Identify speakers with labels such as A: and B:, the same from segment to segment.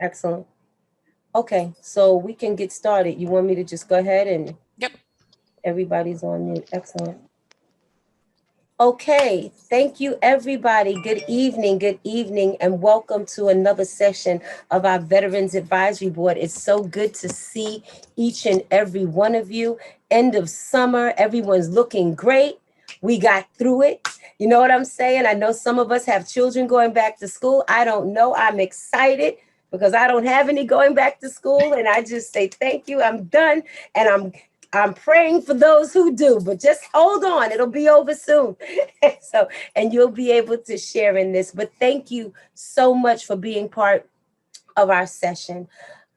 A: Excellent. Okay, so we can get started. You want me to just go ahead and
B: Yep.
A: everybody's on mute. Excellent. Okay, thank you everybody. Good evening, and welcome to another session of our Veterans Advisory Board. It's so good to see each and every one of you. End of summer, everyone's looking great. We got through it. You know what I'm saying? I know some of us have children going back to school. I don't know. I'm excited because I don't have any going back to school, and I just say thank you. I'm done, and I'm praying for those who do, but just hold on. It'll be over soon. So, and you'll be able to share in this. But thank you so much for being part of our session.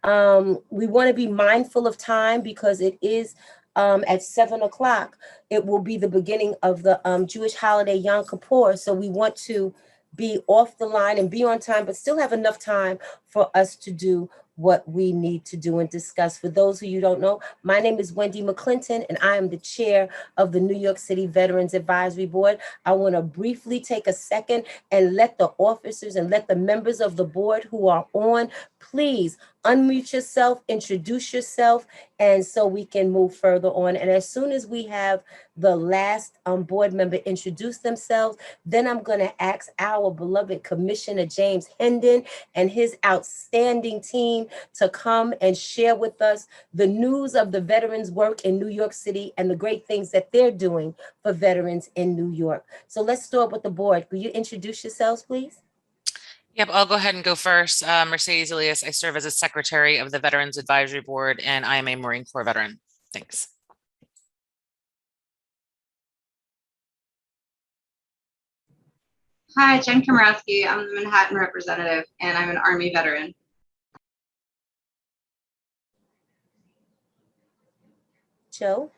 A: We want to be mindful of time because it is at 7 o'clock. It will be the beginning of the Jewish holiday Yom Kippur. So we want to be off the line and be on time, but still have enough time for us to do what we need to do and discuss. For those who you don't know, my name is Wendy McClinton, and I am the chair of the New York City Veterans Advisory Board. I want to briefly take a second and let the officers and let the members of the board who are on, please unmute yourself, introduce yourself, and so we can move further on. And as soon as we have the last board member introduce themselves, then I'm going to ask our beloved Commissioner James Hendon and his outstanding team to come and share with us the news of the veterans' work in New York City and the great things that they're doing for veterans in New York. So let's start with the board. Could you introduce yourselves, please?
B: Yep, I'll go ahead and go first. Mercedes Elias, I serve as a secretary of the Veterans Advisory Board, and I am a Marine Corps veteran. Thanks.
C: Hi, Jen Komorowski. I'm the Manhattan representative, and I'm an Army veteran.
A: Joe?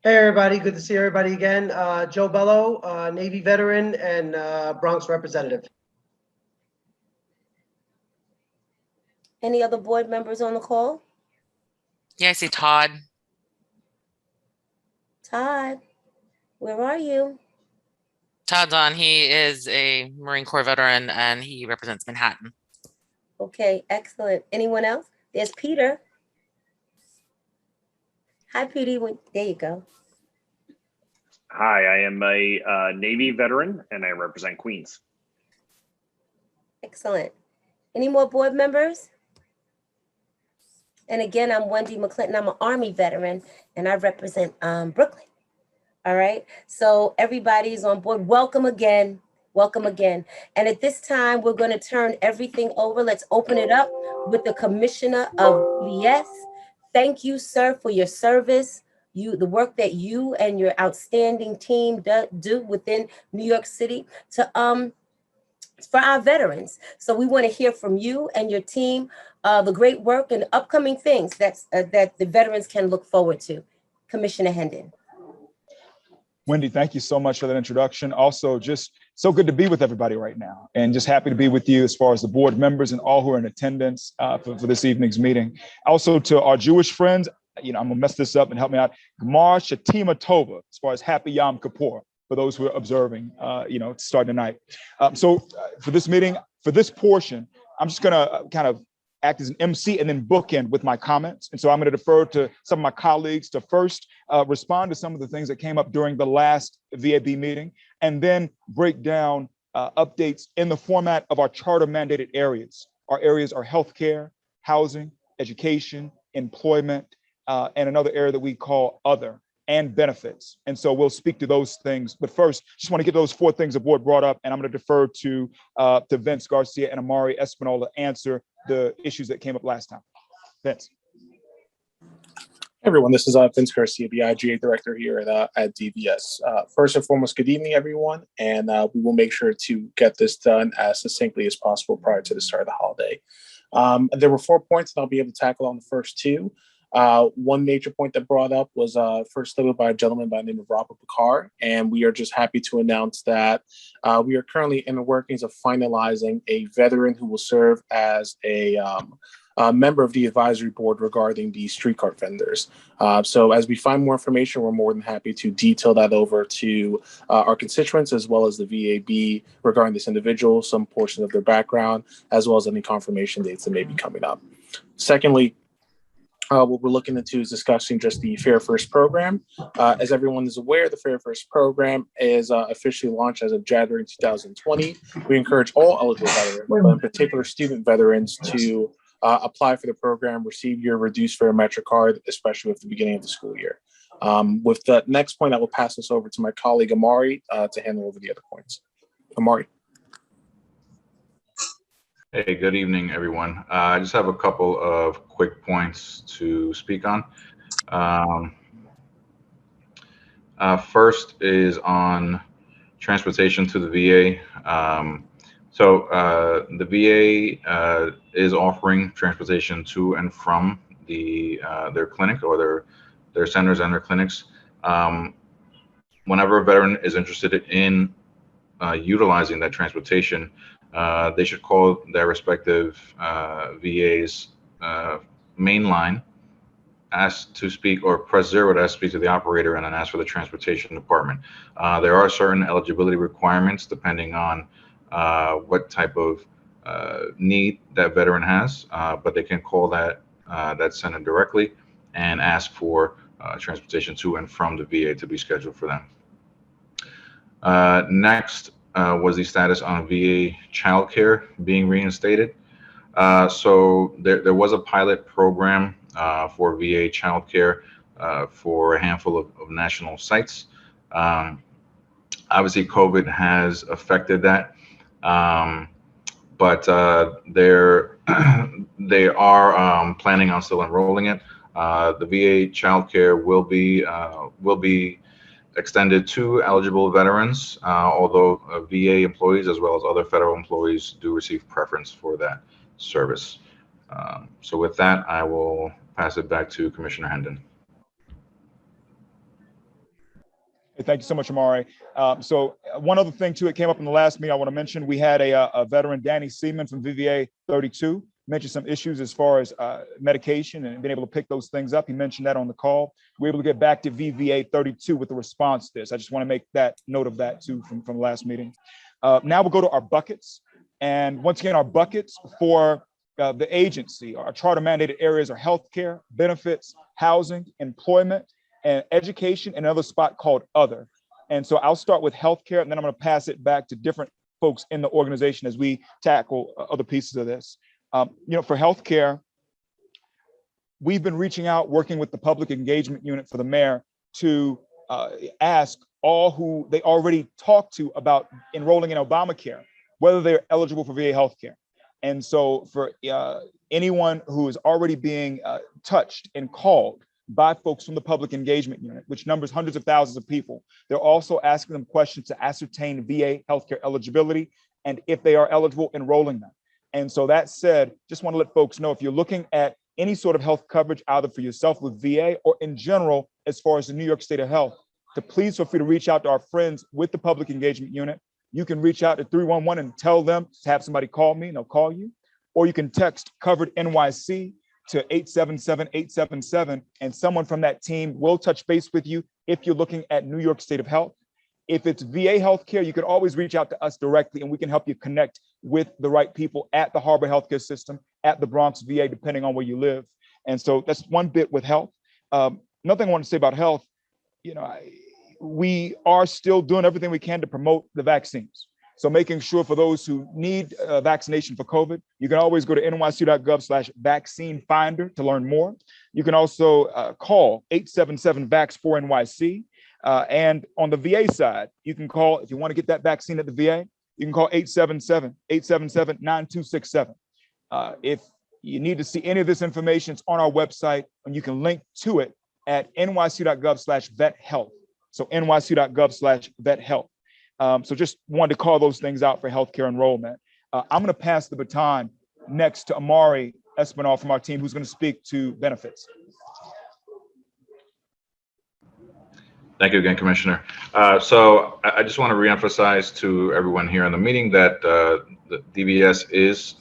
D: Hey everybody, good to see everybody again. Joe Bello, Navy veteran and Bronx representative.
A: Any other board members on the call?
B: Yeah, I see Todd.
A: Todd, where are you?
B: Todd's on. He is a Marine Corps veteran and he represents Manhattan.
A: Okay, excellent. Anyone else? There's Peter. Hi, Petey. There you go.
E: Hi, I am a Navy veteran and I represent Queens.
A: Excellent. Any more board members? And again, I'm Wendy McClinton. I'm an Army veteran and I represent Brooklyn. All right. So everybody's on board. Welcome again. Welcome again. And at this time, we're going to turn everything over. Let's open it up with the Commissioner of VBS. Thank you, sir, for your service. The work that you and your outstanding team do within New York City to for our veterans. So we want to hear from you and your team, the great work and upcoming things that the veterans can look forward to. Commissioner Hendon.
F: Wendy, thank you so much for that introduction. Also, just so good to be with everybody right now and just happy to be with you as far as the board members and all who are in attendance for this evening's meeting. Also to our Jewish friends, I'm gonna mess this up and help me out. Gemar Shatima Tova, as far as Happy Yom Kippur, for those who are observing, to start tonight. For this meeting, for this portion, I'm just gonna kind of act as an MC and then bookend with my comments. And so I'm going to defer to some of my colleagues to first respond to some of the things that came up during the last VAB meeting, and then break down updates in the format of our charter mandated areas. Our areas are healthcare, housing, education, employment, and another area that we call other, and benefits. And so we'll speak to those things. But first, just want to get those four things the board brought up, and I'm going to defer to Vince Garcia and Amari Espinola to answer the issues that came up last time. Vince.
G: Hey everyone, this is Vince Garcia, the IGA director here at DVS. First and foremost, good evening, everyone, and we will make sure to get this done as succinctly as possible prior to the start of the holiday. There were 4 points, and I'll be able to tackle on the first two. One major point that brought up was first stated by a gentleman by the name of Robert Picard, and we are just happy to announce that we are currently in the workings of finalizing a veteran who will serve as a member of the advisory board regarding the street cart vendors. So as we find more information, we're more than happy to detail that over to our constituents as well as the VAB regarding this individual, some portion of their background, as well as any confirmation dates that may be coming up. Secondly, what we're looking into is discussing just the Fair First program. As everyone is aware, the Fair First program is officially launched as of January 2020. We encourage all eligible veterans, but in particular student veterans, to apply for the program, receive your reduced fare Metro card, especially with the beginning of the school year. With the next point, I will pass this over to my colleague Amari to handle over the other points. Amari.
H: Hey, good evening, everyone. I just have a couple of quick points to speak on. First is on transportation to the VA. The VA is offering transportation to and from their clinic or their centers and their clinics. Whenever a veteran is interested in utilizing that transportation, they should call their respective VA's main line, ask to speak, or press 0 to speak to the operator, and then ask for the transportation department. There are certain eligibility requirements depending on what type of need that veteran has, but they can call that center directly and ask for transportation to and from the VA to be scheduled for them. Next was the status on VA childcare being reinstated. So there was a pilot program for VA childcare for a handful of national sites. Obviously, COVID has affected that. But they are planning on still enrolling it. The VA childcare will be extended to eligible veterans, although VA employees as well as other federal employees do receive preference for that service. So with that, I will pass it back to Commissioner Hendon.
F: Hey, thank you so much, Amari. So one other thing too, it came up in the last meeting I want to mention. We had a veteran, Danny Seaman from VVA 32, mentioned some issues as far as medication and being able to pick those things up. He mentioned that on the call. We're able to get back to VVA 32 with a response to this. I just want to make that note of that too from the last meeting. Now we'll go to our buckets. And once again, our buckets for the agency, our charter mandated areas are healthcare, benefits, housing, employment, and education, and another spot called other. And so I'll start with healthcare, and then I'm going to pass it back to different folks in the organization as we tackle other pieces of this. For healthcare, we've been reaching out, working with the public engagement unit for the mayor to ask all who they already talked to about enrolling in Obamacare, whether they're eligible for VA healthcare. And so for anyone who is already being touched and called by folks from the public engagement unit, which numbers hundreds of thousands of people, they're also asking them questions to ascertain VA healthcare eligibility, and if they are eligible, enrolling them. And so that said, just want to let folks know, if you're looking at any sort of health coverage, either for yourself with VA or in general, as far as the New York State of Health, to please feel free to reach out to our friends with the public engagement unit. You can reach out to 311 and tell them to have somebody call me, and they'll call you. Or you can text Covered NYC to 877-877, and someone from that team will touch base with you if you're looking at New York State of Health. If it's VA healthcare, you can always reach out to us directly, and we can help you connect with the right people at the Harbor Healthcare System, at the Bronx VA, depending on where you live. And so that's one bit with health. Another thing I want to say about health, we are still doing everything we can to promote the vaccines. So making sure for those who need vaccination for COVID, you can always go to nyc.gov/vaccine finder to learn more. You can also call 877-VAX4NYC. And on the VA side, you can call, if you want to get that vaccine at the VA, you can call 877-877-9267. If you need to see any of this information, it's on our website, and you can link to it at nyc.gov/vethealth. So nyc.gov/vethealth. So just wanted to call those things out for healthcare enrollment. I'm going to pass the baton next to Amari Espinal from our team, who's going to speak to benefits.
H: Thank you again, Commissioner. So I just want to reemphasize to everyone here in the meeting that the DVS is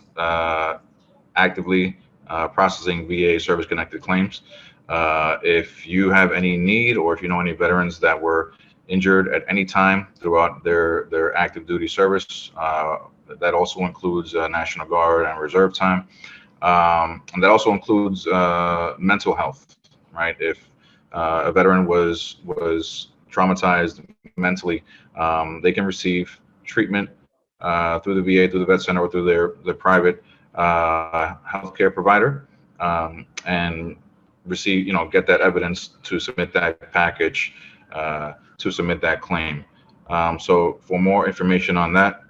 H: actively processing VA service-connected claims. If you have any need, or if you know any veterans that were injured at any time throughout their active duty service, that also includes National Guard and Reserve time. And that also includes mental health, right? If a veteran was traumatized mentally, they can receive treatment through the VA, through the vet center, or through their private healthcare provider, and receive, get that evidence to submit that package, to submit that claim. So for more information on that,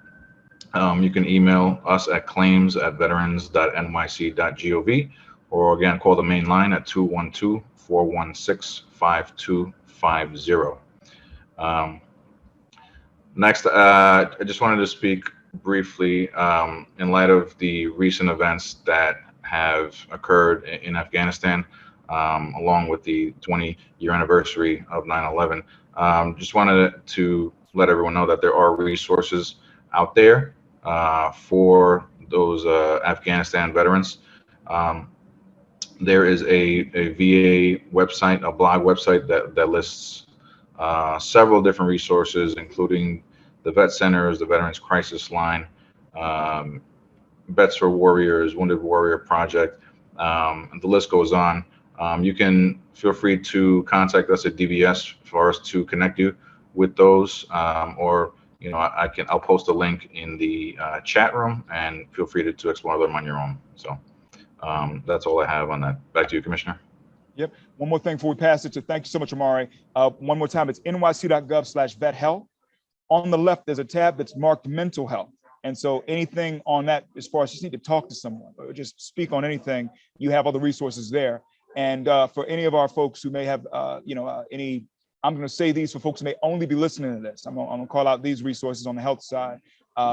H: you can email us at claims@veterans.nyc.gov, or again, call the main line at 212-416-5250. Next, I just wanted to speak briefly in light of the recent events that have occurred in Afghanistan, along with the 20-year anniversary of 9/11. Just wanted to let everyone know that there are resources out there for those Afghanistan veterans. There is a VA website, a blog website that lists several different resources, including the vet centers, the Veterans Crisis Line, Vets for Warriors, Wounded Warrior Project, and the list goes on. You can feel free to contact us at DVS for us to connect you with those, or I'll post a link in the chat room, and feel free to explore them on your own. So that's all I have on that. Back to you, Commissioner.
F: Yep. One more thing before we pass it to, thank you so much, Amari. One more time, it's nyc.gov/vet-health. On the left, there's a tab that's marked mental health. And so anything on that, as far as you need to talk to someone or just speak on anything, you have other resources there. And for any of our folks who may have, any, I'm going to say these for folks who may only be listening to this. I'm going to call out these resources on the health side.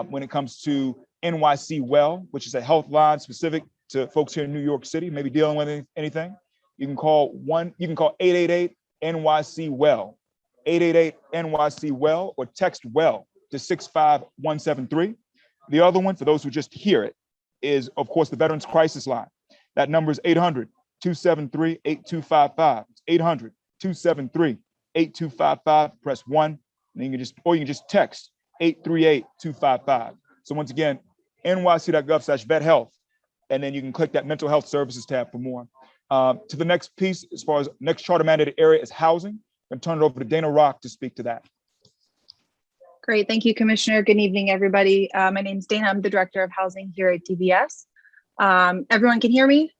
F: When it comes to NYC Well, which is a health line specific to folks here in New York City, maybe dealing with anything, you can call 888-NYC-WELL, 888-NYC-WELL, or text WELL to 65173. The other one, for those who just hear it, is, of course, the Veterans Crisis Line. That number is 800-273-8255. It's 800-273-8255. Press 1, and then you can just text 838-255. So once again, nyc.gov/vet-health, and then you can click that mental health services tab for more. To the next piece, as far as next charter mandated area is housing. I'm going to turn it over to Dana Rock to speak to that.
I: Great, thank you, Commissioner. Good evening, everybody. My name is Dana. I'm the Director of Housing here at DVS. Everyone can hear me?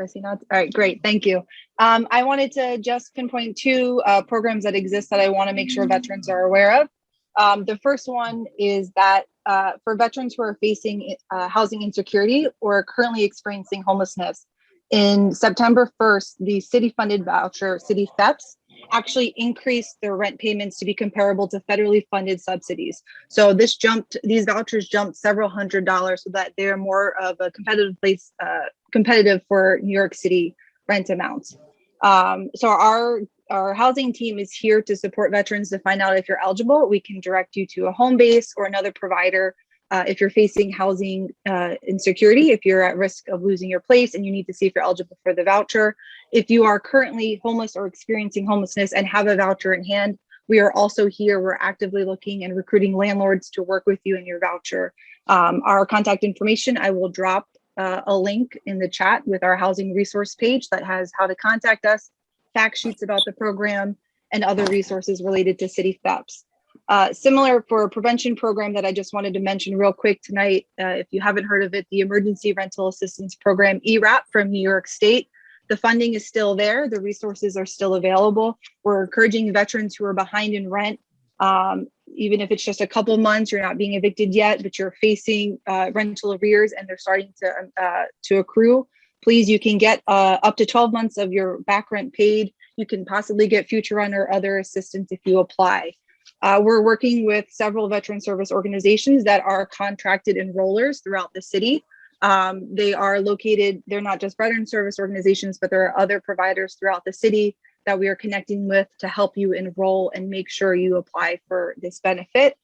I: I see not. All right, great, thank you. I wanted to just pinpoint two programs that exist that I want to make sure veterans are aware of. The first one is that for veterans who are facing housing insecurity or currently experiencing homelessness, in September 1st, the city-funded voucher, City FEPS, actually increased their rent payments to be comparable to federally funded subsidies. So these vouchers jumped several $100s so that they're more of a competitive for New York City rent amounts. So our housing team is here to support veterans to find out if you're eligible. We can direct you to a home base or another provider. If you're facing housing insecurity, if you're at risk of losing your place and you need to see if you're eligible for the voucher. If you are currently homeless or experiencing homelessness and have a voucher in hand, we are also here. We're actively looking and recruiting landlords to work with you in your voucher. Our contact information, I will drop a link in the chat with our housing resource page that has how to contact us, fact sheets about the program, and other resources related to City FEPS. Similar for a prevention program that I just wanted to mention real quick tonight, if you haven't heard of it, the Emergency Rental Assistance Program, ERAP from New York State. The funding is still there. The resources are still available. We're encouraging veterans who are behind in rent, even if it's just a couple months, you're not being evicted yet, but you're facing rental arrears and they're starting to accrue. Please, you can get up to 12 months of your back rent paid. You can possibly get future rent or other assistance if you apply. We're working with several veteran service organizations that are contracted enrollers throughout the city. They are located, they're not just veteran service organizations, but there are other providers throughout the city that we are connecting with to help you enroll and make sure you apply for this benefit.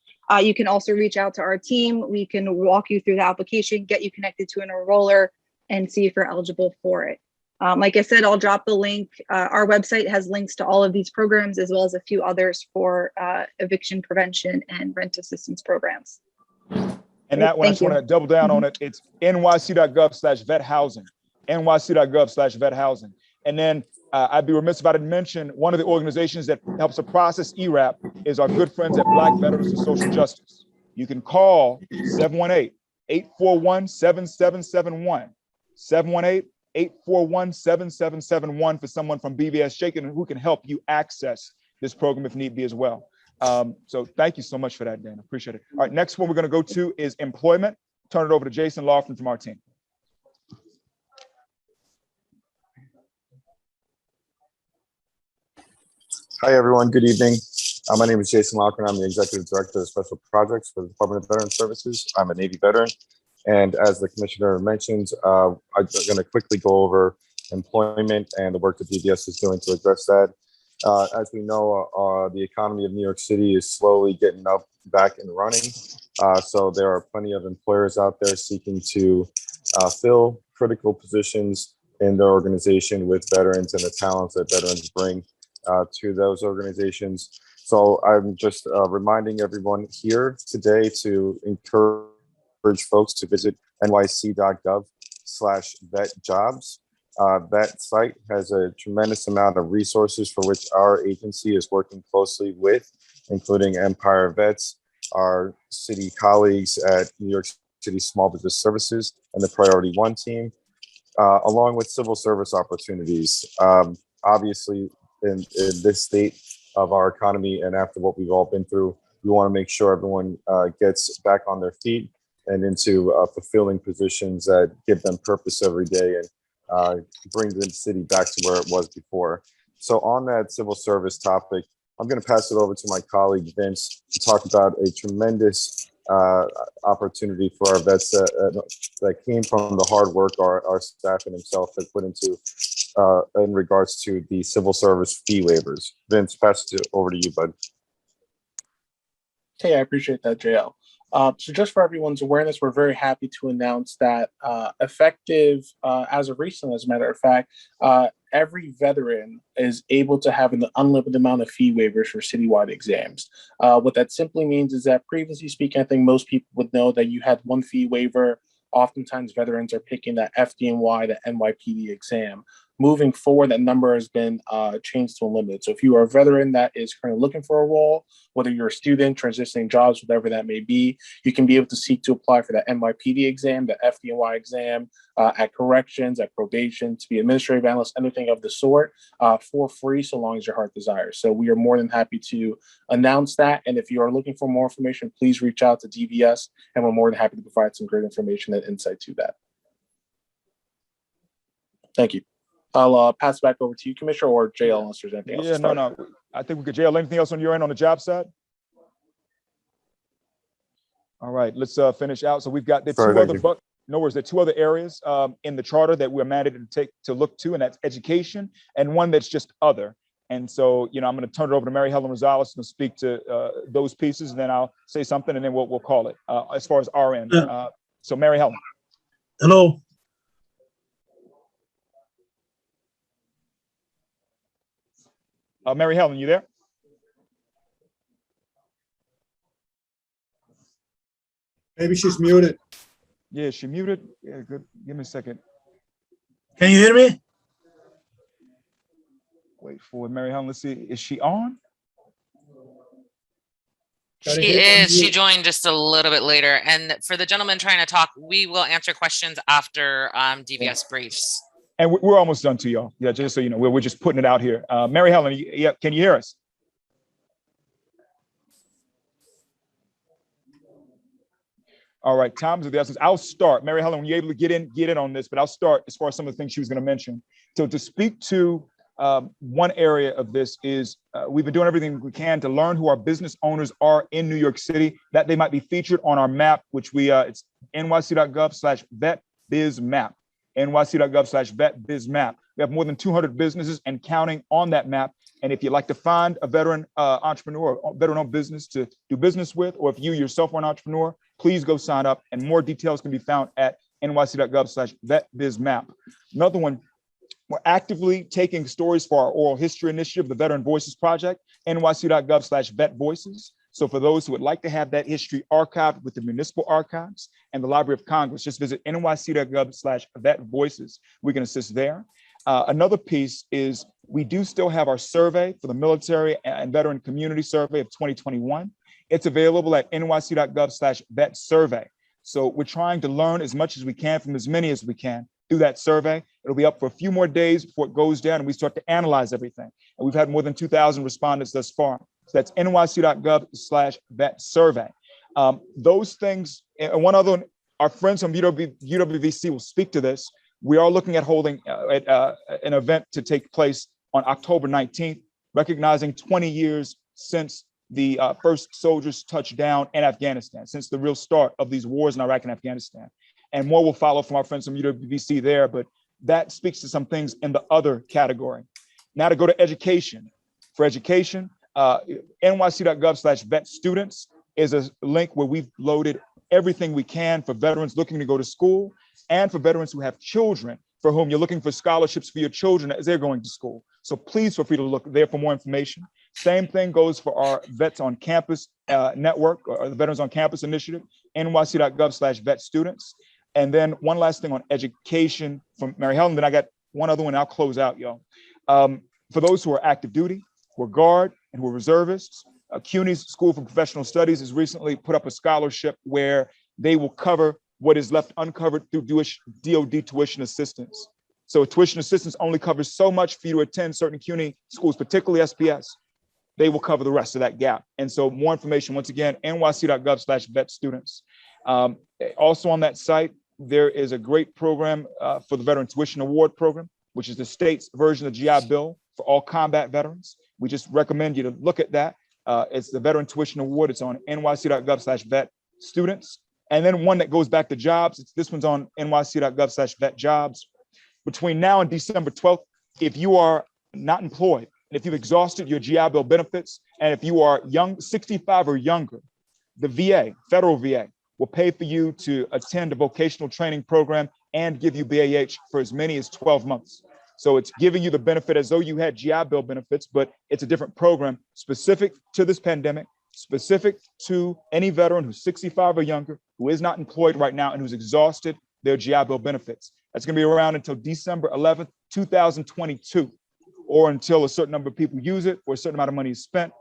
I: You can also reach out to our team. We can walk you through the application, get you connected to an enroller, and see if you're eligible for it. Like I said, I'll drop the link. Our website has links to all of these programs, as well as a few others for eviction prevention and rent assistance programs.
F: And that one, I just want to double down on it. It's nyc.gov/vet housing, nyc.gov/vet housing. And then I'd be remiss if I didn't mention one of the organizations that helps to process ERAP is our good friends at Black Veterans for Social Justice. You can call 718-841-7771, 718-841-7771 for someone from BVS Shaken who can help you access this program if need be as well. So thank you so much for that, Dan. Appreciate it. All right, next one we're going to go to is employment. Turn it over to Jason Laughlin from our team.
J: Hi, everyone. Good evening. My name is Jason Laughlin. I'm the Executive Director of Special Projects for the Department of Veteran Services. I'm a Navy veteran. And as the Commissioner mentioned, I'm going to quickly go over employment and the work that DVS is doing to address that. As we know, the economy of New York City is slowly getting back and running. So there are plenty of employers out there seeking to fill critical positions in their organization with veterans and the talents that veterans bring to those organizations. So I'm just reminding everyone here today to encourage folks to visit nyc.gov/vetjobs. That site has a tremendous amount of resources for which our agency is working closely with, including Empire Vets, our city colleagues at New York City Small Business Services and the Priority One team, along with civil service opportunities. Obviously, in this state of our economy and after what we've all been through, we want to make sure everyone gets back on their feet and into fulfilling positions that give them purpose every day and bring the city back to where it was before. So on that civil service topic, I'm going to pass it over to my colleague Vince to talk about a tremendous opportunity for our vets that came from the hard work our staff and himself had put into in regards to the civil service fee waivers. Vince, pass it over to you, bud.
G: Hey, I appreciate that, JL. So just for everyone's awareness, we're very happy to announce that effective as of recently, as a matter of fact, every veteran is able to have an unlimited amount of fee waivers for citywide exams. What that simply means is that previously speaking, I think most people would know that you had one fee waiver. Oftentimes veterans are picking that FDNY, the NYPD exam. Moving forward, that number has been changed to unlimited. So if you are a veteran that is currently looking for a role, whether you're a student, transitioning jobs, whatever that may be, you can be able to seek to apply for the NYPD exam, the FDNY exam, at corrections, at probation, to be administrative analyst, anything of the sort, for free, so long as your heart desires. So we are more than happy to announce that. And if you are looking for more information, please reach out to DVS, and we're more than happy to provide some great information and insight to that. Thank you. I'll pass it back over to you, Commissioner, or JL, unless there's anything else.
F: Yeah, no. I think we could, JL, anything else on your end on the job side? All right, let's finish out. So we've got the two other areas in the charter that we're mandated to look to, and that's education, and one that's just other. And so, I'm going to turn it over to Mary Helen Rosales to speak to those pieces, and then I'll say something, and then we'll call it as far as our end. So Mary Helen.
K: Hello.
F: Mary Helen, you there?
K: Maybe she's muted.
F: Yeah, she muted. Yeah, good. Give me a second.
K: Can you hear me?
F: Wait for Mary Helen. Let's see. Is she on?
B: She is. She joined just a little bit later. And for the gentleman trying to talk, we will answer questions after DVS briefs.
F: And we're almost done too, y'all. Yeah, just so you know, we're just putting it out here. Mary Helen, yeah, can you hear us? All right, time's of the essence. I'll start. Mary Helen, when you're able to get in on this, but I'll start as far as some of the things she was going to mention. So to speak to one area of this is we've been doing everything we can to learn who our business owners are in New York City, that they might be featured on our map, which it's nyc.gov/vetbizmap. nyc.gov/vetbizmap. We have more than 200 businesses and counting on that map. And if you'd like to find a veteran entrepreneur or veteran-owned business to do business with, or if you yourself are an entrepreneur, please go sign up. And more details can be found at nyc.gov/vetbizmap. Another one, we're actively taking stories for our oral history initiative, the Veteran Voices Project, nyc.gov/vetvoices. So for those who would like to have that history archived with the municipal archives and the Library of Congress, just visit nyc.gov/vetvoices. We can assist there. Another piece is we do still have our survey for the military and veteran community survey of 2021. It's available at nyc.gov/vetsurvey. So we're trying to learn as much as we can from as many as we can through that survey. It'll be up for a few more days before it goes down and we start to analyze everything. And we've had more than 2,000 respondents thus far. So that's nyc.gov/vetsurvey. Those things, and one other one, our friends from UWVC will speak to this. We are looking at holding an event to take place on October 19th, recognizing 20 years since the first soldiers touched down in Afghanistan, since the real start of these wars in Iraq and Afghanistan. And more will follow from our friends from UWVC there, but that speaks to some things in the other category. Now to go to education. For education, nyc.gov/vetstudents is a link where we've loaded everything we can for veterans looking to go to school and for veterans who have children for whom you're looking for scholarships for your children as they're going to school. So please feel free to look there for more information. Same thing goes for our Vets on Campus network, or the Veterans on Campus initiative, nyc.gov/vetstudents. And then one last thing on education from Mary Helen, then I got one other one, I'll close out, y'all. For those who are active duty, who are guard, and who are reservists, CUNY's School for Professional Studies has recently put up a scholarship where they will cover what is left uncovered through DoD tuition assistance. So tuition assistance only covers so much for you to attend certain CUNY schools, particularly SPS. They will cover the rest of that gap. And so more information, once again, nyc.gov/vetstudents. Also on that site, there is a great program for the Veteran Tuition Award Program, which is the state's version of GI Bill for all combat veterans. We just recommend you to look at that. It's the Veteran Tuition Award. It's on nyc.gov/vetstudents. And then one that goes back to jobs. This one's on nyc.gov/vetjobs. Between now and December 12th, if you are not employed, and if you've exhausted your GI Bill benefits, and if you are young, 65 or younger, the VA, federal VA, will pay for you to attend a vocational training program and give you BAH for as many as 12 months. So it's giving you the benefit as though you had GI Bill benefits, but it's a different program specific to this pandemic, specific to any veteran who's 65 or younger, who is not employed right now and who's exhausted their GI Bill benefits. That's going to be around until December 11th, 2022, or until a certain number of people use it or a certain amount of money is spent.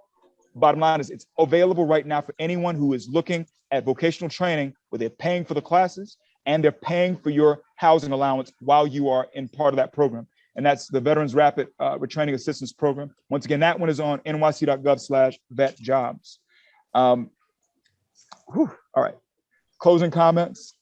F: Bottom line is it's available right now for anyone who is looking at vocational training where they're paying for the classes and they're paying for your housing allowance while you are in part of that program. And that's the Veterans Rapid Retraining Assistance Program. Once again, that one is on nyc.gov/vetjobs. All right, closing comments.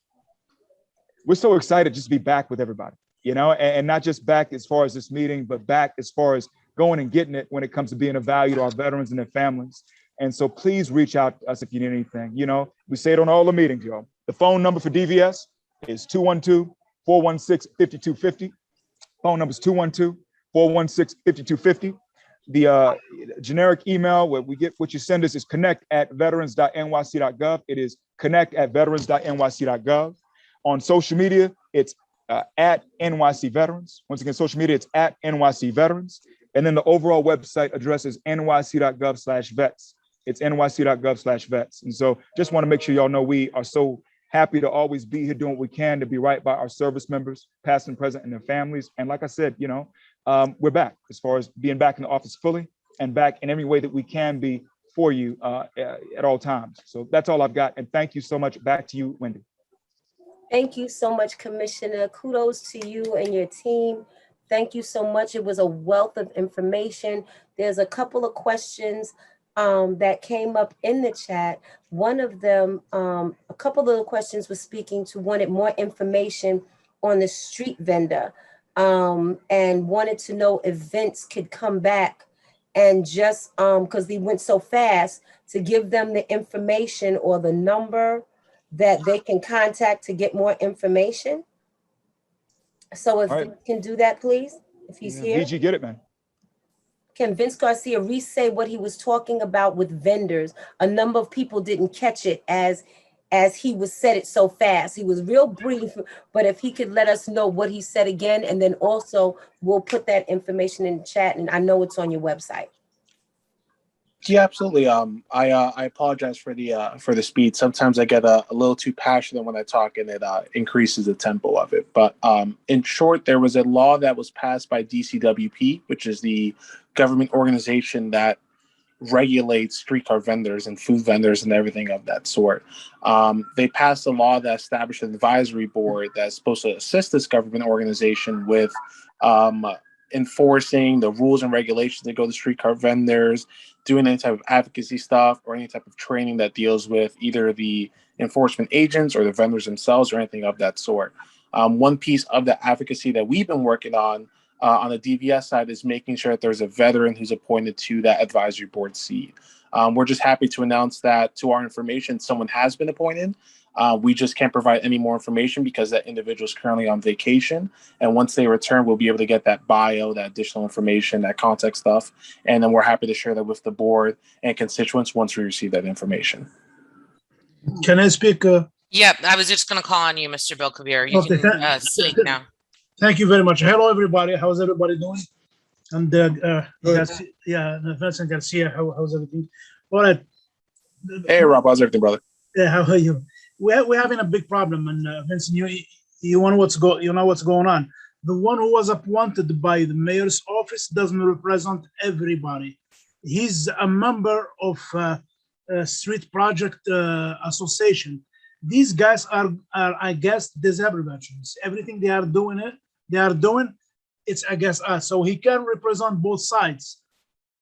F: We're so excited just to be back with everybody, you know, and not just back as far as this meeting, but back as far as going and getting it when it comes to being a value to our veterans and their families. And so please reach out to us if you need anything. You know, we say it on all the meetings, y'all. The phone number for DVS is 212-416-5250. Phone number is 212-416-5250. The generic email where we get what you send us is connect@veterans.nyc.gov. It is connect@veterans.nyc.gov. On social media, it's at NYC Veterans. Once again, social media, it's at NYC Veterans. And then the overall website address is nyc.gov/vets. It's nyc.gov/vets. And so just want to make sure y'all know we are so happy to always be here doing what we can to be right by our service members, past and present, and their families. And like I said, you know, we're back as far as being back in the office fully and back in every way that we can be for you at all times. So that's all I've got. And thank you so much. Back to you, Wendy.
A: Thank you so much, Commissioner. Kudos to you and your team. Thank you so much. It was a wealth of information. There's a couple of questions that came up in the chat. One of them, a couple of the questions was speaking to wanted more information on the street vendor and wanted to know if Vince could come back and just, because he went so fast, to give them the information or the number that they can contact to get more information. So if you can do that, please. if he's here.
F: VG, get it, man.
A: Can Vince Garcia re-say what he was talking about with vendors? A number of people didn't catch it as he was said it so fast. He was real brief, but if he could let us know what he said again, and then also we'll put that information in the chat, and I know it's on your website.
G: Yeah, absolutely. I apologize for the speed. Sometimes I get a little too passionate when I talk, and it increases the tempo of it. But in short, there was a law that was passed by DCWP, which is the government organization that regulates streetcar vendors and food vendors and everything of that sort. They passed a law that established an advisory board that's supposed to assist this government organization with enforcing the rules and regulations that go to streetcar vendors, doing any type of advocacy stuff or any type of training that deals with either the enforcement agents or the vendors themselves or anything of that sort. One piece of the advocacy that we've been working on the DVS side is making sure that there's a veteran who's appointed to that advisory board seat. We're just happy to announce that, to our information, someone has been appointed. We just can't provide any more information because that individual is currently on vacation. And once they return, we'll be able to get that bio, that additional information, that contact stuff. And then we're happy to share that with the board and constituents once we receive that information.
K: Can I speak?
B: Yep, I was just going to call on you, Mr. Bill Kabir. You
K: Okay,
B: can speak now.
K: Thank you very much. Hello, everybody. How's everybody doing? And yeah, Vincent Garcia, how's everything? All right.
G: Hey, Rob, how's everything, brother?
K: Yeah, how are you? We're having a big problem, and Vincent, you know what's going on. The one who was appointed by the mayor's office doesn't represent everybody. He's a member of Street Project Association. These guys are, I guess, disabled veterans. Everything they are doing, it's against us. So he can represent both sides.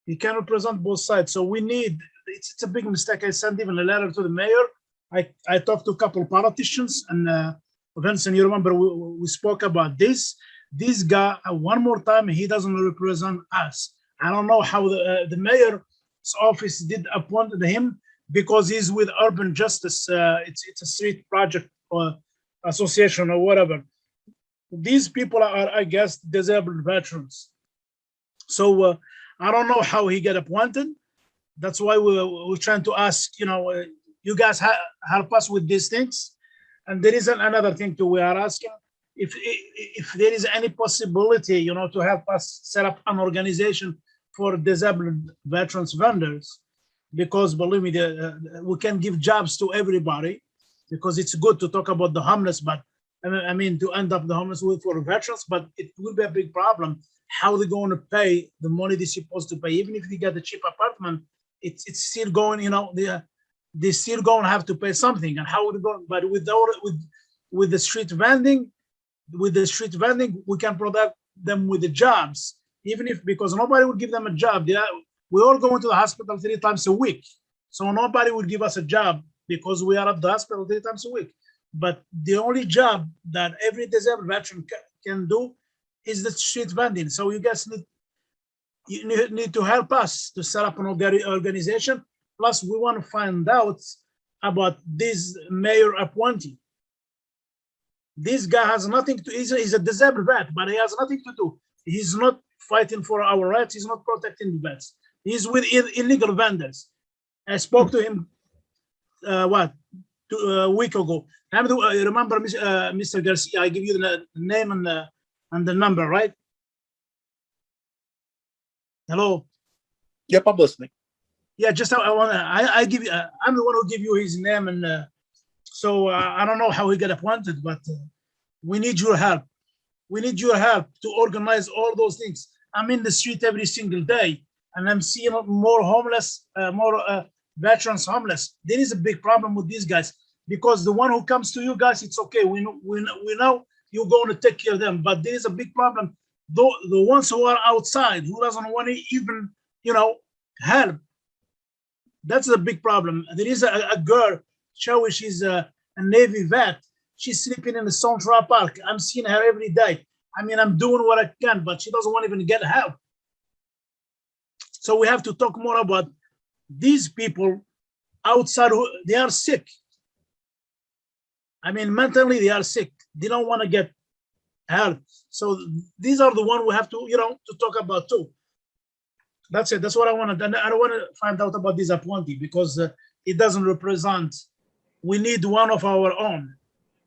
K: So we need. It's a big mistake. I sent even a letter to the mayor. I talked to a couple of politicians, and Vincent, you remember we spoke about this. This guy, one more time, he doesn't represent us. I don't know how the mayor's office did appoint him, because he's with Urban Justice. It's a street project or association or whatever. These people are, I guess, disabled veterans. So I don't know how he got appointed. That's why we're trying to ask, you guys help us with these things. And there is another thing too. We are asking if there is any possibility, to help us set up an organization for disabled veterans vendors. Because believe me, we can give jobs to everybody, because it's good to talk about the homeless, but I mean to end up the homeless for veterans, but it will be a big problem. How they're going to pay the money they're supposed to pay, even if they get a cheap apartment, it's still going, they're still going to have to pay something. And how would it go? But with the street vending, we can provide them with the jobs, even if, because nobody will give them a job. We all go into the hospital 3 times a week. So nobody will give us a job because we are at the hospital 3 times a week. But the only job that every disabled veteran can do is the street vending. So you guys need to help us to set up an organization. Plus, we want to find out about this mayor appointee. This guy has nothing to, he's a disabled vet, but he has nothing to do. He's not fighting for our rights. He's not protecting the vets. He's with illegal vendors. I spoke to him, a week ago. Remember, Mr. Garcia, I give you the name and the number, right? Hello?
G: Yep, I'm listening.
K: Yeah, just I give you, I'm the one who give you his name, and so I don't know how he got appointed, but we need your help. We need your help to organize all those things. I'm in the street every single day, and I'm seeing more homeless, more veterans homeless. There is a big problem with these guys, because the one who comes to you guys, it's okay. We know you're going to take care of them, but there is a big problem. The ones who are outside, who doesn't want to even, help. That's a big problem. There is a girl, Chowie, she's a Navy vet. She's sleeping in the Central Park. I'm seeing her every day. I mean, I'm doing what I can, but she doesn't want to even get help. So we have to talk more about these people outside who they are sick. I mean, mentally they are sick. They don't want to get health. So these are the one we have to, to talk about too. That's it. That's what I wanted. And I don't want to find out about this appointee because it doesn't represent. We need one of our own,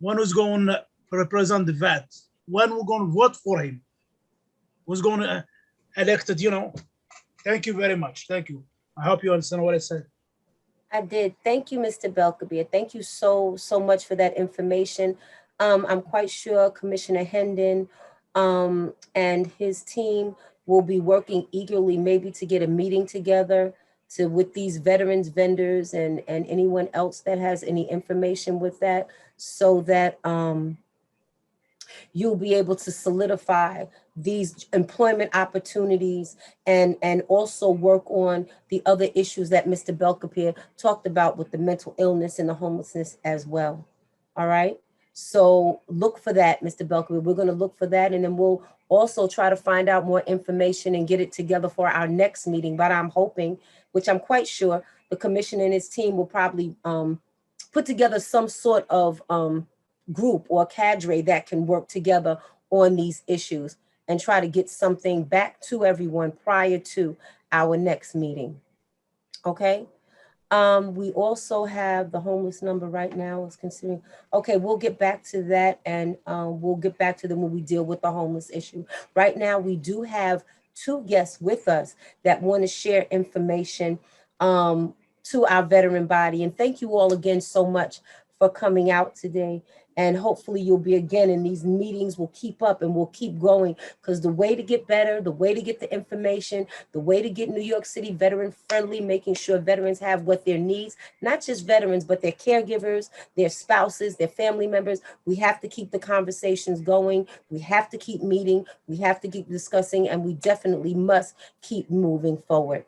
K: one who's going to represent the vet, one who's going to vote for him, who's going to elected, Thank you very much. Thank you. I hope you understand what I said.
A: I did. Thank you, Mr. Belkabir. Thank you so much for that information. I'm quite sure Commissioner Hendon and his team will be working eagerly, maybe to get a meeting together with these veterans vendors and anyone else that has any information with that, so that you'll be able to solidify these employment opportunities and also work on the other issues that Mr. Belkabir talked about with the mental illness and the homelessness as well. All right. So look for that, Mr. Belkabir. We're going to look for that, and then we'll also try to find out more information and get it together for our next meeting. But I'm hoping, which I'm quite sure, the commissioner and his team will probably put together some sort of group or cadre that can work together on these issues and try to get something back to everyone prior to our next meeting. Okay. We also have the homeless number right now is considering. Okay, we'll get back to that, and we'll get back to them when we deal with the homeless issue. Right now, we do have 2 guests with us that want to share information to our veteran body. And thank you all again so much for coming out today. And hopefully you'll be again, and these meetings will keep up and we'll keep going, because the way to get better, the way to get the information, the way to get New York City veteran friendly, making sure veterans have what their needs, not just veterans, but their caregivers, their spouses, their family members. We have to keep the conversations going. We have to keep meeting. We have to keep discussing, and we definitely must keep moving forward.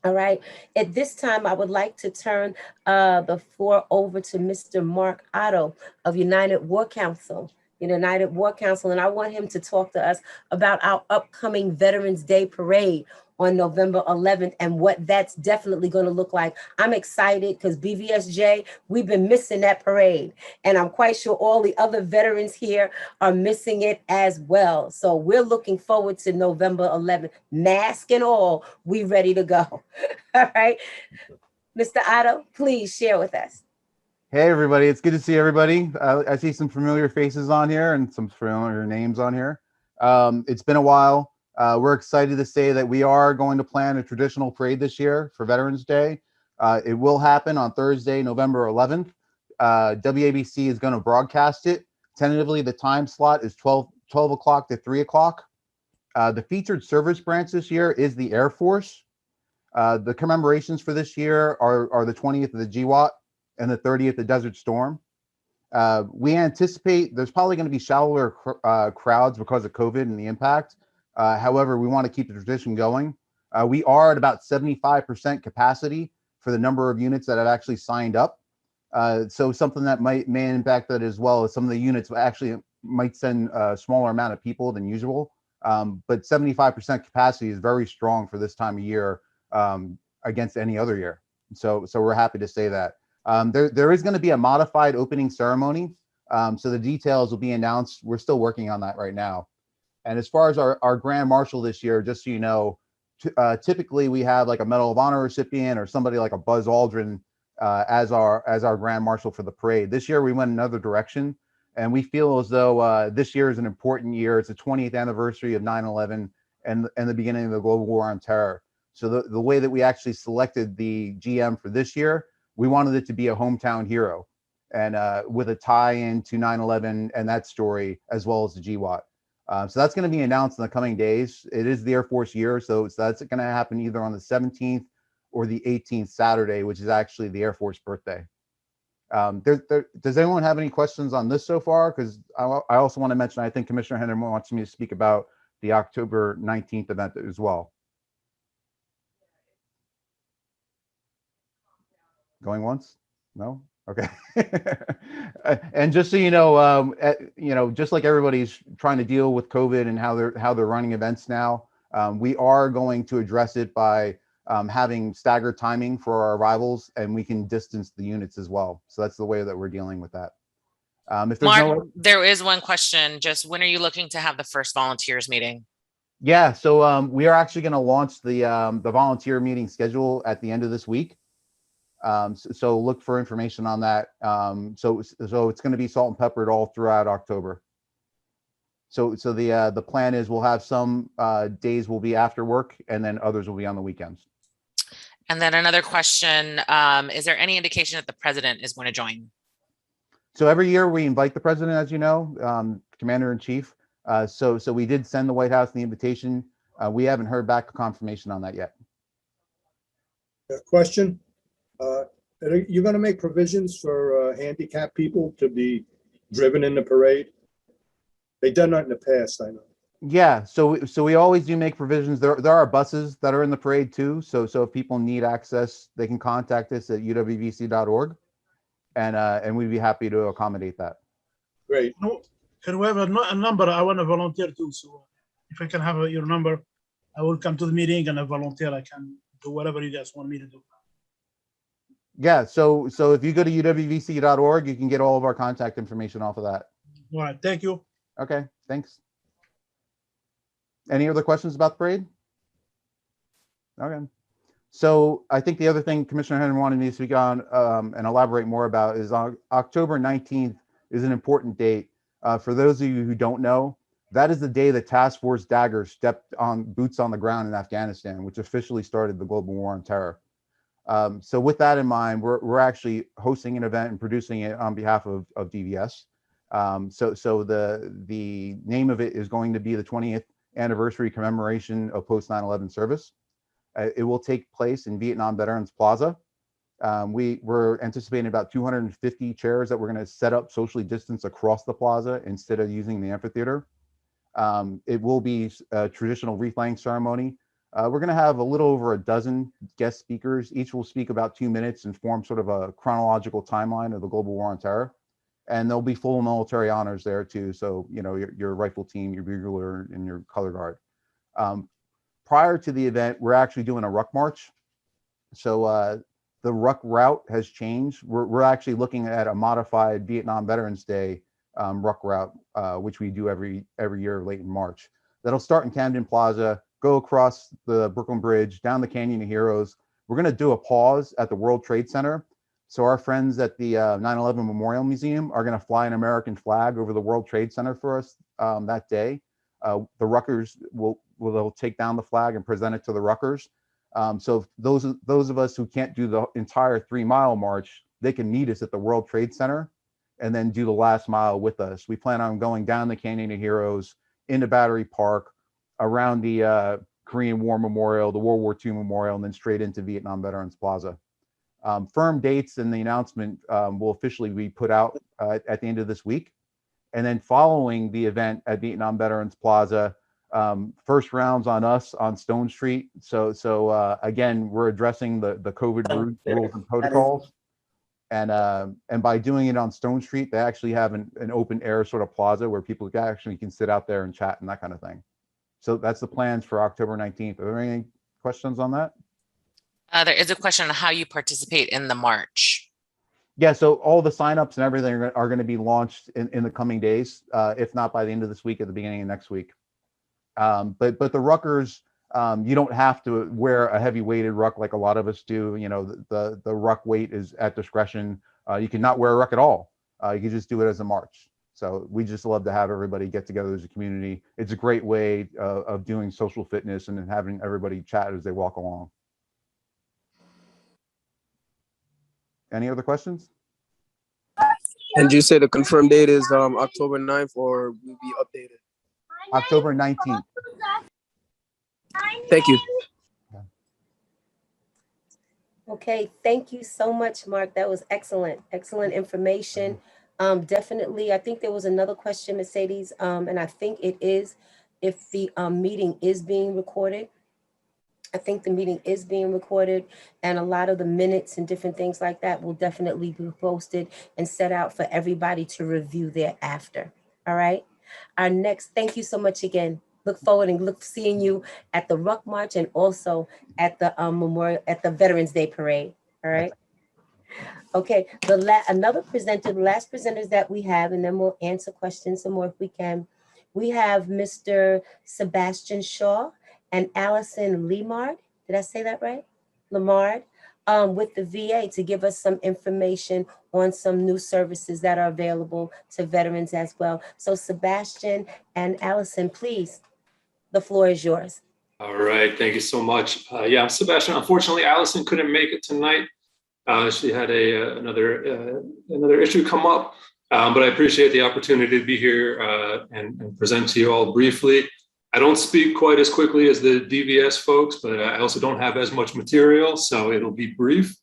A: All right. At this time, I would like to turn the floor over to Mr. Mark Otto of United War Council. United War Council, and I want him to talk to us about our upcoming Veterans Day Parade on November 11th and what that's definitely going to look like. I'm excited because BVSJ, we've been missing that parade, and I'm quite sure all the other veterans here are missing it as well. So we're looking forward to November 11th, mask and all, we ready to go. All right, Mr. Otto, please share with us.
L: Hey, everybody. It's good to see everybody. I see some familiar faces on here and some familiar names on here. It's been a while. We're excited to say that we are going to plan a traditional parade this year for Veterans Day. It will happen on Thursday, November 11th. WABC is going to broadcast it. Tentatively, the time slot is 12 o'clock to 3 o'clock. The featured service branch this year is the Air Force. The commemorations for this year are the 20th of the GWOT and the 30th the Desert Storm. We anticipate there's probably going to be shallower crowds because of COVID and the impact. However, we want to keep the tradition going. We are at about 75% capacity for the number of units that have actually signed up. So something that may impact that as well is some of the units actually might send a smaller amount of people than usual. But 75% capacity is very strong for this time of year against any other year. So we're happy to say that. There is going to be a modified opening ceremony. So the details will be announced. We're still working on that right now. And as far as our Grand Marshal this year, just so you know, typically we have like a Medal of Honor recipient or somebody like a Buzz Aldrin as our Grand Marshal for the parade. This year we went another direction, and we feel as though this year is an important year. It's the 20th anniversary of 9/11 and the beginning of the global war on terror. So the way that we actually selected the GM for this year, we wanted it to be a hometown hero, and with a tie-in to 9/11 and that story, as well as the GWOT. So that's going to be announced in the coming days. It is the Air Force year, so that's going to happen either on the 17th or the 18th Saturday, which is actually the Air Force birthday. Does anyone have any questions on this so far? Because I also want to mention, I think Commissioner Hendon wants me to speak about the October 19th event as well. Going once? No? Okay. And just so you know, just like everybody's trying to deal with COVID and how they're running events now, we are going to address it by having staggered timing for our arrivals, and we can distance the units as well. So that's the way that we're dealing with that. If there's
B: Mark,
L: no,
B: there is one question. Just when are you looking to have the first volunteers meeting?
L: yeah, so we are actually going to launch the volunteer meeting schedule at the end of this week. So look for information on that. So it's going to be salt and peppered all throughout October. So the plan is we'll have some days will be after work, and then others will be on the weekends.
B: And then another question, is there any indication that the president is going to join?
L: So every year we invite the president, as you know, commander in chief. So we did send the White House the invitation. We haven't heard back a confirmation on that yet.
M: Question, are you going to make provisions for handicapped people to be driven in the parade? They've done that in the past, I know.
L: Yeah, so we always do make provisions. There are buses that are in the parade too. So if people need access, they can contact us at uwvc.org, and we'd be happy to accommodate that.
M: Great.
K: No, can we have a number? I want to volunteer too. So if I can have your number, I will come to the meeting and I volunteer. I can do whatever you guys want me to do.
L: Yeah, so if you go to uwvc.org, you can get all of our contact information off of that.
K: All right, thank you.
L: Okay, thanks. Any other questions about the parade? Okay. So I think the other thing Commissioner Henry wanted me to speak on and elaborate more about is October 19th is an important date. For those of you who don't know, that is the day that Task Force Dagger stepped on boots on the ground in Afghanistan, which officially started the global war on terror. So with that in mind, we're actually hosting an event and producing it on behalf of DVS. So the name of it is going to be the 20th anniversary commemoration of post 9/11 service. It will take place in Vietnam Veterans Plaza. We're anticipating about 250 chairs that we're going to set up socially distanced across the plaza instead of using the amphitheater. It will be a traditional wreath-laying ceremony. We're going to have a little over a dozen guest speakers. Each will speak about 2 minutes and form sort of a chronological timeline of the global war on terror. And there'll be full military honors there too. So, you know, your rifle team, your bugler, and your color guard. Prior to the event, we're actually doing a ruck march. So the ruck route has changed. We're actually looking at a modified Vietnam Veterans Day ruck route, which we do every year late in March. That'll start in Camden Plaza, go across the Brooklyn Bridge, down the Canyon of Heroes. We're going to do a pause at the World Trade Center. So our friends at the 9/11 Memorial Museum are going to fly an American flag over the World Trade Center for us that day. The ruckers will take down the flag and present it to the ruckers. So those of us who can't do the entire 3-mile march, they can meet us at the World Trade Center and then do the last mile with us. We plan on going down the Canyon of Heroes, into Battery Park, around the Korean War Memorial, the World War II Memorial, and then straight into Vietnam Veterans Plaza. Firm dates and the announcement will officially be put out at the end of this week. And then following the event at Vietnam Veterans Plaza, first rounds on us on Stone Street. So again, we're addressing the COVID rules and protocols. And by doing it on Stone Street, they actually have an open air sort of plaza where people can sit out there and chat and that kind of thing. So that's the plans for October 19th. Are there any questions on that?
B: There is a question on how you participate in the march.
L: Yeah, so all the signups and everything are going to be launched in the coming days, if not by the end of this week, at the beginning of next week. But the ruckers, you don't have to wear a heavy weighted ruck like a lot of us do. You know, the ruck weight is at discretion. You can not wear a ruck at all. You can just do it as a march. So we just love to have everybody get together as a community. It's a great way of doing social fitness and then having everybody chat as they walk along. Any other questions?
N: And you said the confirmed date is October 9th, or will be updated?
L: October 19th.
N: Thank you.
A: Okay, thank you so much, Mark. That was excellent, excellent information. Definitely, I think there was another question, Mercedes, and I think it is if the meeting is being recorded. I think the meeting is being recorded, and a lot of the minutes and different things like that will definitely be posted and set out for everybody to review thereafter. All right. Our next, thank you so much again. Look forward and look seeing you at the Ruck March and also at the memorial, at the Veterans Day Parade. All right. Okay, another presenter, the last presenters that we have, and then we'll answer questions some more if we can. We have Mr. Sebastian Shaw and Allison Lemard. Did I say that right? Lemard, with the VA to give us some information on some new services that are available to veterans as well. So Sebastian and Allison, please, the floor is yours.
O: All right, thank you so much. Yeah, I'm Sebastian. Unfortunately, Allison couldn't make it tonight. She had another issue come up, but I appreciate the opportunity to be here and present to you all briefly. I don't speak quite as quickly as the DVS folks, but I also don't have as much material, so it'll be brief.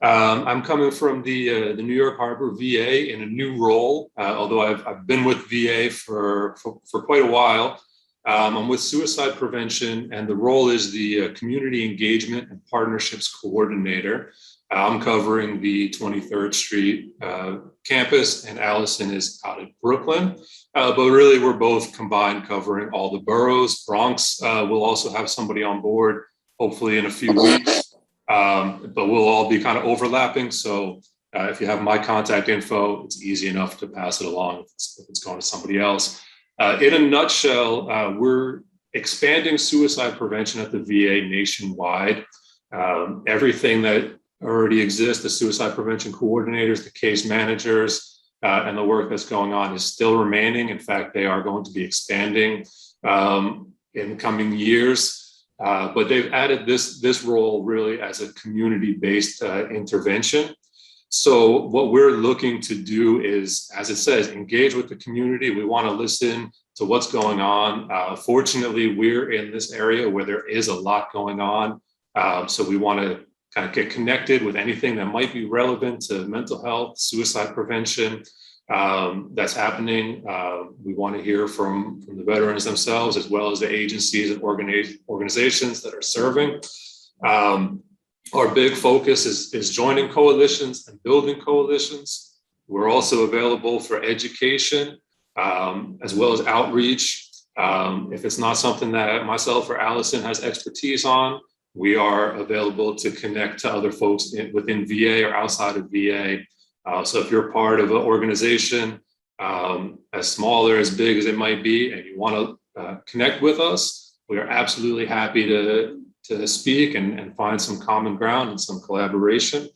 O: I'm coming from the New York Harbor VA in a new role, although I've been with VA for quite a while. I'm with suicide prevention, and the role is the community engagement and partnerships coordinator. I'm covering the 23rd Street campus, and Allison is out at Brooklyn. But really, we're both combined covering all the boroughs. Bronx will also have somebody on board, hopefully in a few weeks. But we'll all be kind of overlapping. So if you have my contact info, it's easy enough to pass it along if it's going to somebody else. In a nutshell, we're expanding suicide prevention at the VA nationwide. Everything that already exists, the suicide prevention coordinators, the case managers, and the work that's going on is still remaining. In fact, they are going to be expanding in coming years. But they've added this role really as a community-based intervention. So what we're looking to do is, as it says, engage with the community. We want to listen to what's going on. Fortunately, we're in this area where there is a lot going on. So we want to kind of get connected with anything that might be relevant to mental health, suicide prevention that's happening. We want to hear from the veterans themselves, as well as the agencies and organizations that are serving. Our big focus is joining coalitions and building coalitions. We're also available for education, as well as outreach. If it's not something that myself or Allison has expertise on, we are available to connect to other folks within VA or outside of VA. So if you're part of an organization, as small or as big as it might be, and you want to connect with us, we are absolutely happy to speak and find some common ground and some collaboration.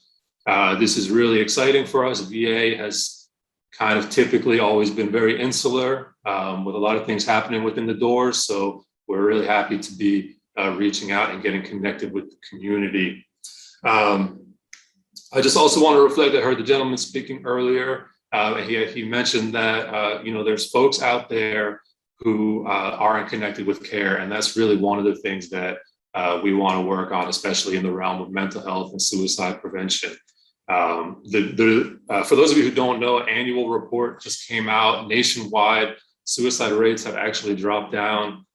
O: This is really exciting for us. VA has kind of typically always been very insular with a lot of things happening within the doors. So we're really happy to be reaching out and getting connected with the community. I just also want to reflect, I heard the gentleman speaking earlier, and he mentioned that, there's folks out there who aren't connected with care. And that's really one of the things that we want to work on, especially in the realm of mental health and suicide prevention. For those of you who don't know, an annual report just came out nationwide. Suicide rates have actually dropped down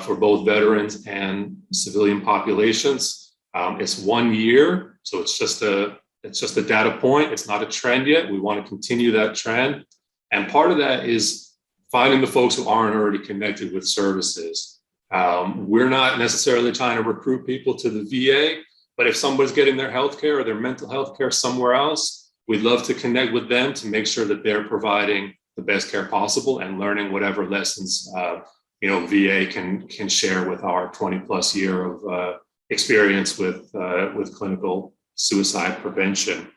O: for both veterans and civilian populations. It's 1 year, so it's just a data point. It's not a trend yet. We want to continue that trend. And part of that is finding the folks who aren't already connected with services. We're not necessarily trying to recruit people to the VA, but if somebody's getting their healthcare or their mental health care somewhere else, we'd love to connect with them to make sure that they're providing the best care possible and learning whatever lessons VA can share with our 20+ year of experience with clinical suicide prevention.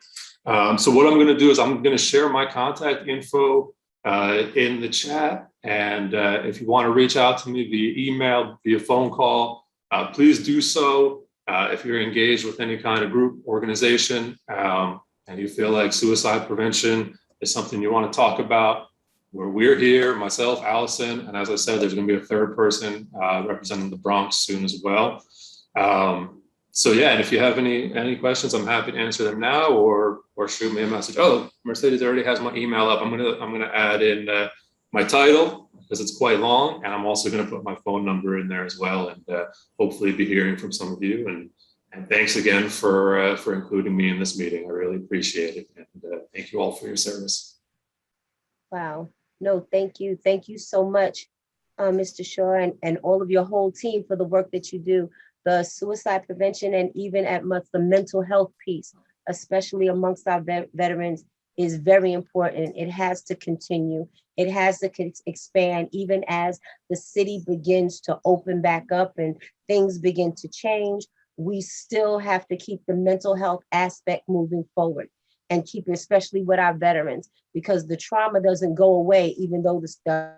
O: So what I'm going to do is I'm going to share my contact info in the chat. And if you want to reach out to me via email, via phone call, please do so. If you're engaged with any kind of group organization and you feel like suicide prevention is something you want to talk about, we're here, myself, Allison, and as I said, there's going to be a third person representing the Bronx soon as well. So yeah, and if you have any questions, I'm happy to answer them now or shoot me a message. Oh, Mercedes already has my email up. I'm gonna add in my title because it's quite long, and I'm also gonna put my phone number in there as well, and hopefully be hearing from some of you. And thanks again for including me in this meeting. I really appreciate it, and thank you all for your service.
A: Wow. No, thank you. Thank you so much, Mr. Shaw, and all of your whole team for the work that you do. The suicide prevention and even at much the mental health piece. especially amongst our veterans, is very important. It has to continue. It has to expand even as the city begins to open back up and things begin to change. We still have to keep the mental health aspect moving forward and keep it, especially with our veterans, because the trauma doesn't go away, even though the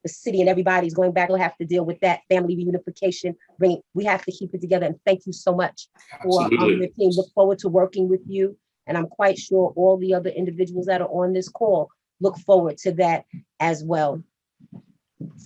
A: city and everybody's going back. We'll have to deal with that family reunification. We have to keep it together. And thank you so much for your team. Look forward to working with you. And I'm quite sure all the other individuals that are on this call look forward to that as well.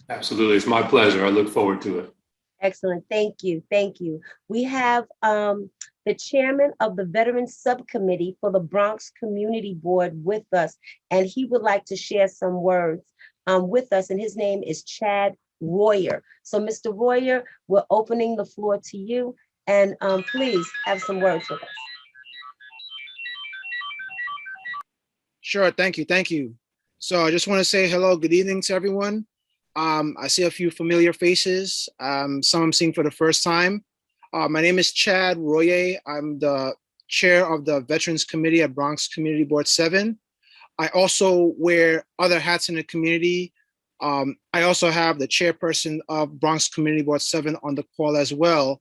O: Absolutely. It's my pleasure. I look forward to it.
A: Excellent. Thank you. Thank you. We have the chairman of the Veterans Subcommittee for the Bronx Community Board with us, and he would like to share some words with us, and his name is Chad Royer. So Mr. Royer, we're opening the floor to you, and please have some words with us.
P: Sure, thank you, thank you. So I just want to say hello, good evening to everyone. I see a few familiar faces, some I'm seeing for the first time. My name is Chad Royer. I'm the chair of the Veterans Committee at Bronx Community Board 7. I also wear other hats in the community. I also have the chairperson of Bronx Community Board 7 on the call as well.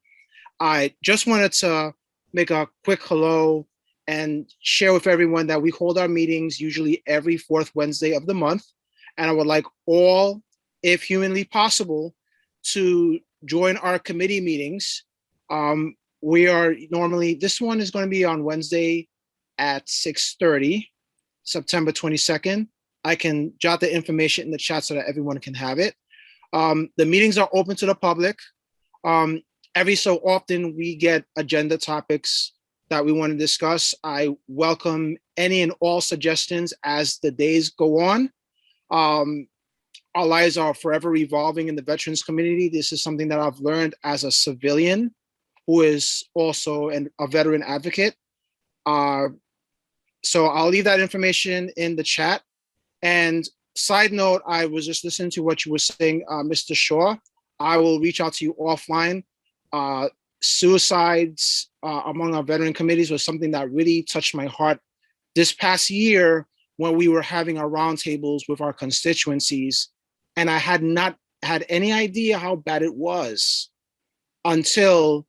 P: I just wanted to make a quick hello and share with everyone that we hold our meetings usually every fourth Wednesday of the month. And I would like all, if humanly possible, to join our committee meetings. We are normally, this one is going to be on Wednesday at 6:30, September 22nd. I can jot the information in the chat so that everyone can have it. The meetings are open to the public. Every so often we get agenda topics that we want to discuss. I welcome any and all suggestions as the days go on. Our lives are forever evolving in the veterans community. This is something that I've learned as a civilian who is also a veteran advocate. So I'll leave that information in the chat. And side note, I was just listening to what you were saying, Mr. Shaw. I will reach out to you offline. Suicides among our veteran committees was something that really touched my heart this past year when we were having our roundtables with our constituencies. And I had not had any idea how bad it was until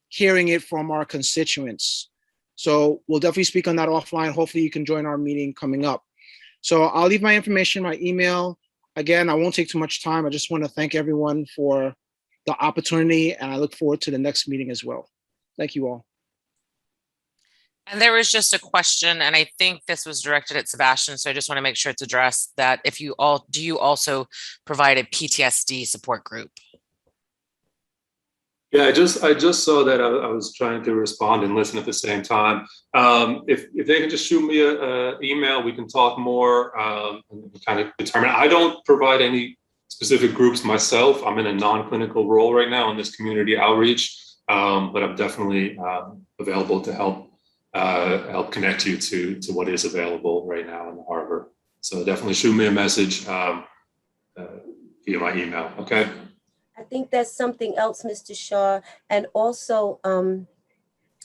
P: hearing it from our constituents. So we'll definitely speak on that offline. Hopefully you can join our meeting coming up. So I'll leave my information, my email. Again, I won't take too much time. I just want to thank everyone for the opportunity, and I look forward to the next meeting as well. Thank you all.
B: And there was just a question, and I think this was directed at Sebastian, so I just want to make sure it's addressed, that if you all, do you also provide a PTSD support group?
O: Yeah, I just saw that. I was trying to respond and listen at the same time. If they can just shoot me an email, we can talk more and kind of determine. I don't provide any specific groups myself. I'm in a non-clinical role right now in this community outreach, but I'm definitely available to help connect you to what is available right now in the harbor. So definitely shoot me a message via my email. Okay.
A: I think that's something else, Mr. Shaw, and also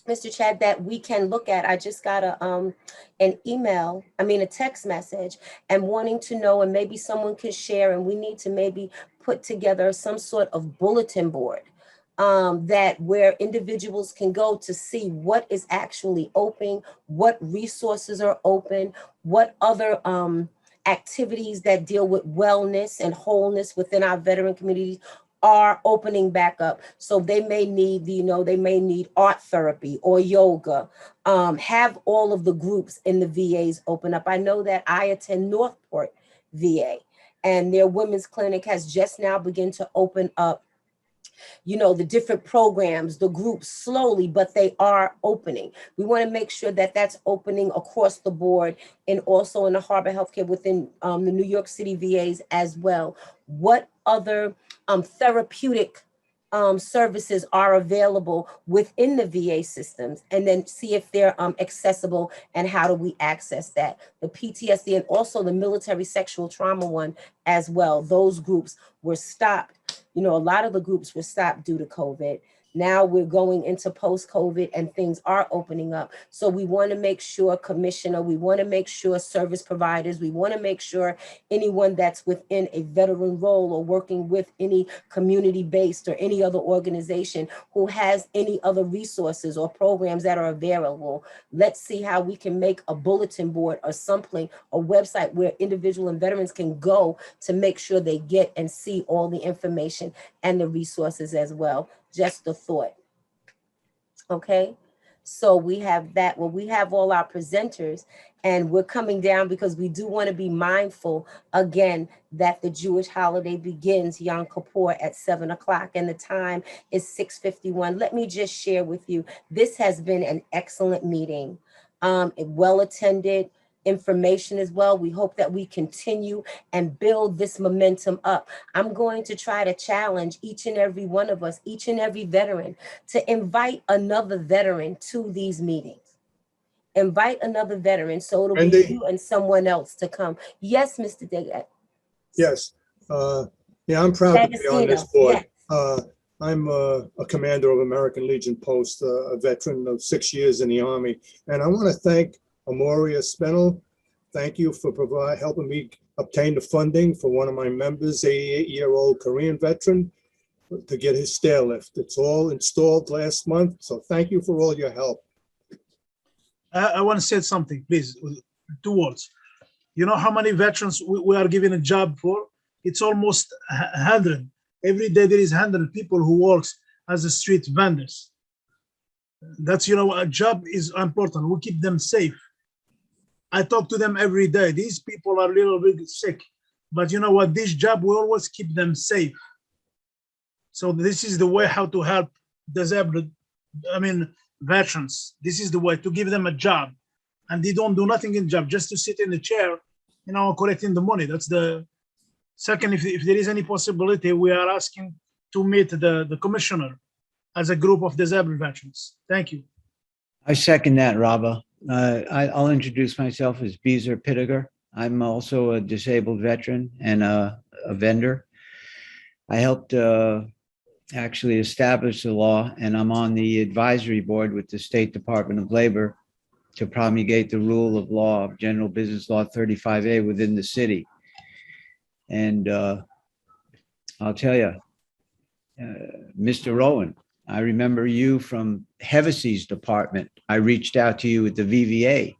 A: Mr. Chad, that we can look at. I just got a text message, and wanting to know, and maybe someone could share, and we need to maybe put together some sort of bulletin board that where individuals can go to see what is actually open, what resources are open, what other activities that deal with wellness and wholeness within our veteran communities are opening back up. So they may need, they may need art therapy or yoga, have all of the groups in the VAs open up. I know that I attend Northport VA, and their women's clinic has just now begun to open up, the different programs, the groups slowly, but they are opening. We want to make sure that that's opening across the board, and also in the Harbor Healthcare within the New York City VAs as well. What other therapeutic services are available within the VA systems, and then see if they're accessible and how do we access that. The PTSD and also the military sexual trauma one as well. Those groups were stopped. A lot of the groups were stopped due to COVID. Now we're going into post-COVID and things are opening up. So we want to make sure, Commissioner, we want to make sure service providers, we want to make sure anyone that's within a veteran role or working with any community-based or any other organization who has any other resources or programs that are available. Let's see how we can make a bulletin board or something, a website where individual and veterans can go to make sure they get and see all the information and the resources as well. Just a thought. Okay, so we have that. Well, we have all our presenters, and we're coming down because we do want to be mindful again that the Jewish holiday begins Yom Kippur at 7 o'clock, and the time is 6:51. Let me just share with you, this has been an excellent meeting, well attended, information as well. We hope that we continue and build this momentum up. I'm going to try to challenge each and every one of us, each and every veteran, to invite another veteran to these meetings. Invite another veteran, so it'll be you and someone else to come. Yes, Mr. Degat.
M: Yes. Yeah, I'm proud to be on this board. I'm a commander of American Legion Post, a veteran of 6 years in the Army. And I want to thank Amoria Spennel. Thank you for helping me obtain the funding for one of my members, 88-year-old Korean veteran, to get his stair lift. It's all installed last month. So thank you for all your help.
K: I want to say something, please. 2 words. You know how many veterans we are giving a job for? It's almost 100. Every day there is 100 people who works as a street vendors. That's, you know, a job is important. We keep them safe. I talk to them every day. These people are a little bit sick, but you know what? This job will always keep them safe. So this is the way how to help disabled, veterans. This is the way to give them a job, and they don't do nothing in job, just to sit in the chair, you know, collecting the money. That's the second. If there is any possibility, we are asking to meet the commissioner as a group of disabled veterans. Thank you.
Q: I second that, Rabba. I'll introduce myself as Beezer Pittiger. I'm also a disabled veteran and a vendor. I helped actually establish the law, and I'm on the advisory board with the State Department of Labor to promulgate the rule of law of General Business Law 35A within the city. And I'll tell you, Mr. Rowan, I remember you from Hevesey's department. I reached out to you at the VVA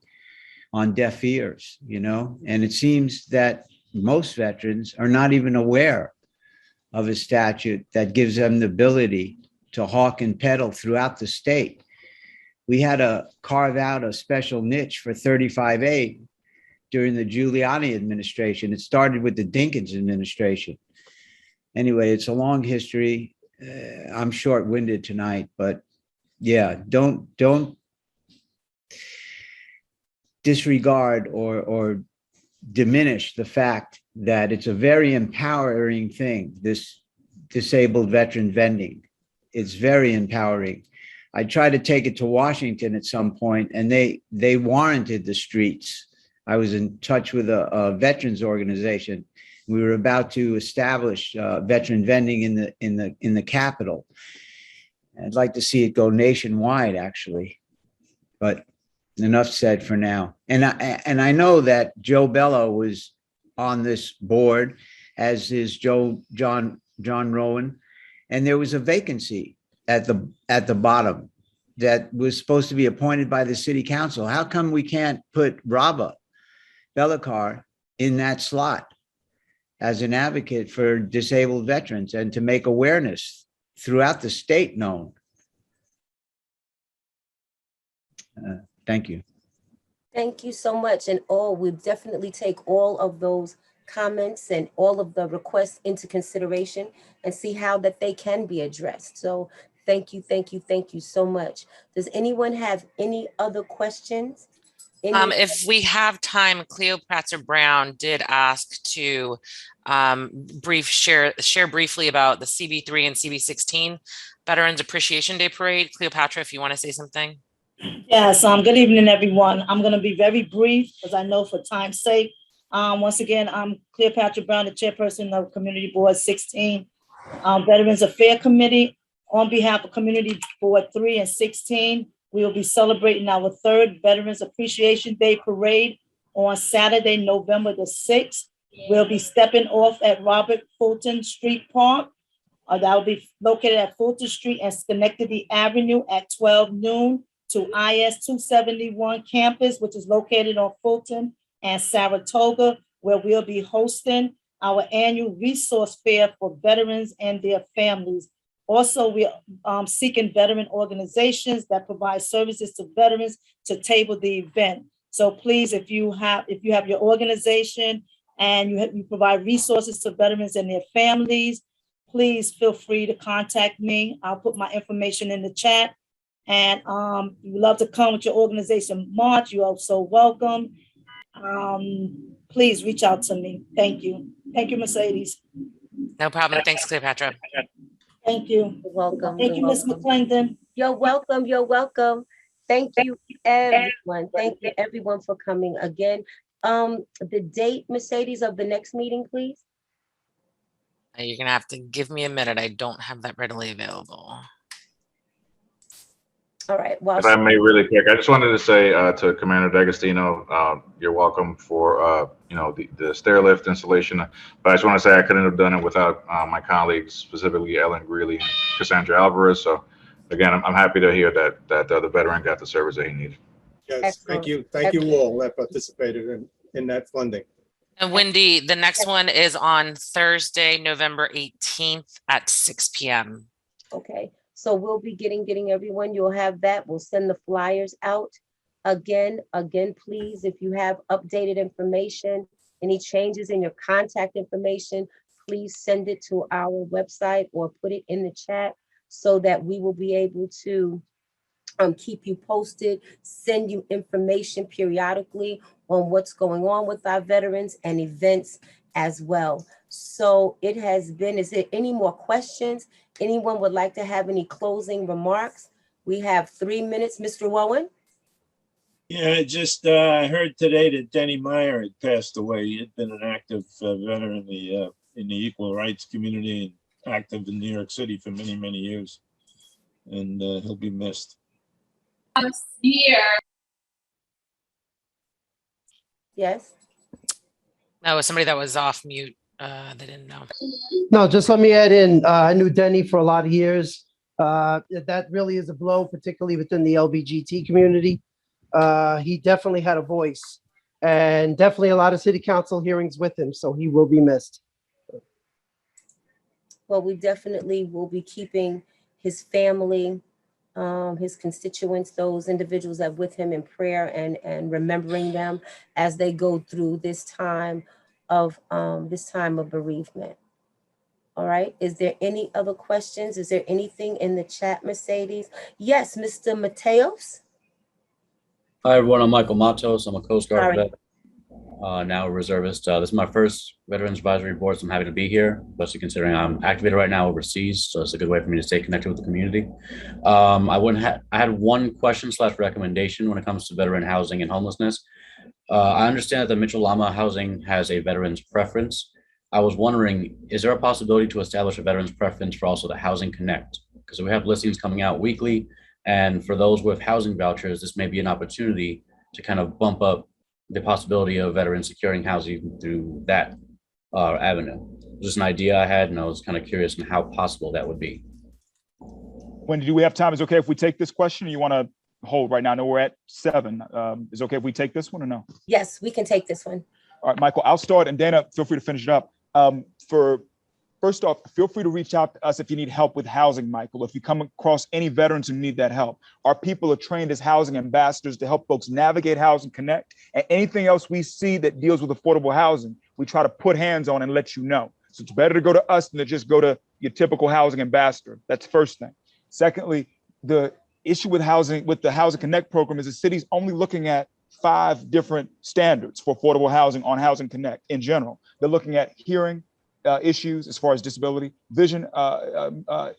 Q: on deaf ears, you know, and it seems that most veterans are not even aware of a statute that gives them the ability to hawk and peddle throughout the state. We had to carve out a special niche for 35A during the Giuliani administration. It started with the Dinkins administration. Anyway, it's a long history. I'm short-winded tonight, but yeah, don't disregard or diminish the fact that it's a very empowering thing, this disabled veteran vending. It's very empowering. I tried to take it to Washington at some point, and they warranted the streets. I was in touch with a veterans organization. We were about to establish veteran vending in the Capitol. I'd like to see it go nationwide, actually, but enough said for now. And I know that Joe Bello was on this board, as is John Rowan, and there was a vacancy at the bottom that was supposed to be appointed by the city council. How come we can't put Rabba Belakar in that slot as an advocate for disabled veterans and to make awareness throughout the state known? Thank you.
A: Thank you so much. And we'll definitely take all of those comments and all of the requests into consideration and see how that they can be addressed. So thank you so much. Does anyone have any other questions?
B: If we have time, Cleopatra Brown did ask to share briefly about the CB3 and CB16 Veterans Appreciation Day Parade. Cleopatra, if you want to say something.
R: Yes, good evening, everyone. I'm going to be very brief because I know for time's sake. Once again, I'm Cleopatra Brown, the chairperson of Community Board 16, Veterans Affairs Committee. On behalf of Community Board 3 and 16, we will be celebrating our third Veterans Appreciation Day Parade on Saturday, November the 6th. We'll be stepping off at Robert Fulton Street Park. That will be located at Fulton Street and Schenectady Avenue at 12 noon to IS 271 campus, which is located on Fulton and Saratoga, where we'll be hosting our annual resource fair for veterans and their families. Also, we're seeking veteran organizations that provide services to veterans to table the event. So please, if you have your organization and you provide resources to veterans and their families, please feel free to contact me. I'll put my information in the chat. And you love to come with your organization march, you are so welcome. Please reach out to me. Thank you. Thank you, Mercedes.
B: No problem. Thanks, Cleopatra.
R: Thank you.
A: You're welcome.
R: Thank you, Ms. McClendon.
A: You're welcome. You're welcome. Thank you, everyone. Thank you, everyone, for coming again. The date, Mercedes, of the next meeting, please.
B: You're going to have to give me a minute. I don't have that readily available.
A: All right. Well,
H: if I may, really quick, I just wanted to say to Commander D'Agostino, you're welcome for the stair lift installation. But I just want to say I couldn't have done it without my colleagues, specifically Ellen Greeley and Cassandra Alvarez. So again, I'm happy to hear that the veteran got the service that he needed.
M: Yes,
A: excellent.
M: thank you all that participated in that funding.
B: And Wendy, the next one is on Thursday, November 18th at 6 p.m.
A: Okay. So we'll be getting everyone, you'll have that. We'll send the flyers out. Again, please, if you have updated information, any changes in your contact information, please send it to our website or put it in the chat so that we will be able to keep you posted, send you information periodically on what's going on with our veterans and events as well. So it has been, is there any more questions? Anyone would like to have any closing remarks? We have 3 minutes, Mr. Wowen.
S: Yeah, I just heard today that Denny Meyer had passed away. He had been an active veteran in the equal rights community and active in New York City for many, many years. And he'll be missed.
A: Yes.
B: No, it was somebody that was off mute. They didn't know.
D: No, just let me add in, I knew Denny for a lot of years. That really is a blow, particularly within the LBGT community. He definitely had a voice and definitely a lot of city council hearings with him, so he will be missed.
A: Well, we definitely will be keeping his family, his constituents, those individuals that are with him in prayer and remembering them as they go through this time of bereavement. All right. Is there any other questions? Is there anything in the chat, Mercedes? Yes, Mr. Mateos.
T: Hi, everyone. I'm Michael Matos. I'm a Coast Guard vet, now a reservist. This is my first Veterans Advisory Board, so I'm happy to be here, especially considering I'm activated right now overseas. So it's a good way for me to stay connected with the community. I had one question / recommendation when it comes to veteran housing and homelessness. I understand that the Mitchell Lama housing has a veterans preference. I was wondering, is there a possibility to establish a veterans preference for also the Housing Connect? Because we have listings coming out weekly, and for those with housing vouchers, this may be an opportunity to kind of bump up the possibility of veterans securing housing through that avenue. Just an idea I had, and I was kind of curious on how possible that would be.
F: Wendy, do we have time? Is it okay if we take this question, or you want to hold right now? I know we're at 7. Is it okay if we take this one or no?
A: Yes, we can take this one.
F: All right, Michael, I'll start, and Dana, feel free to finish it up. First off, feel free to reach out to us if you need help with housing, Michael. If you come across any veterans who need that help, our people are trained as housing ambassadors to help folks navigate Housing Connect, and anything else we see that deals with affordable housing, we try to put hands on and let you know. So it's better to go to us than to just go to your typical housing ambassador. That's the first thing. Secondly, the issue with the Housing Connect program is the city's only looking at 5 different standards for affordable housing on Housing Connect in general. They're looking at hearing issues as far as disability, vision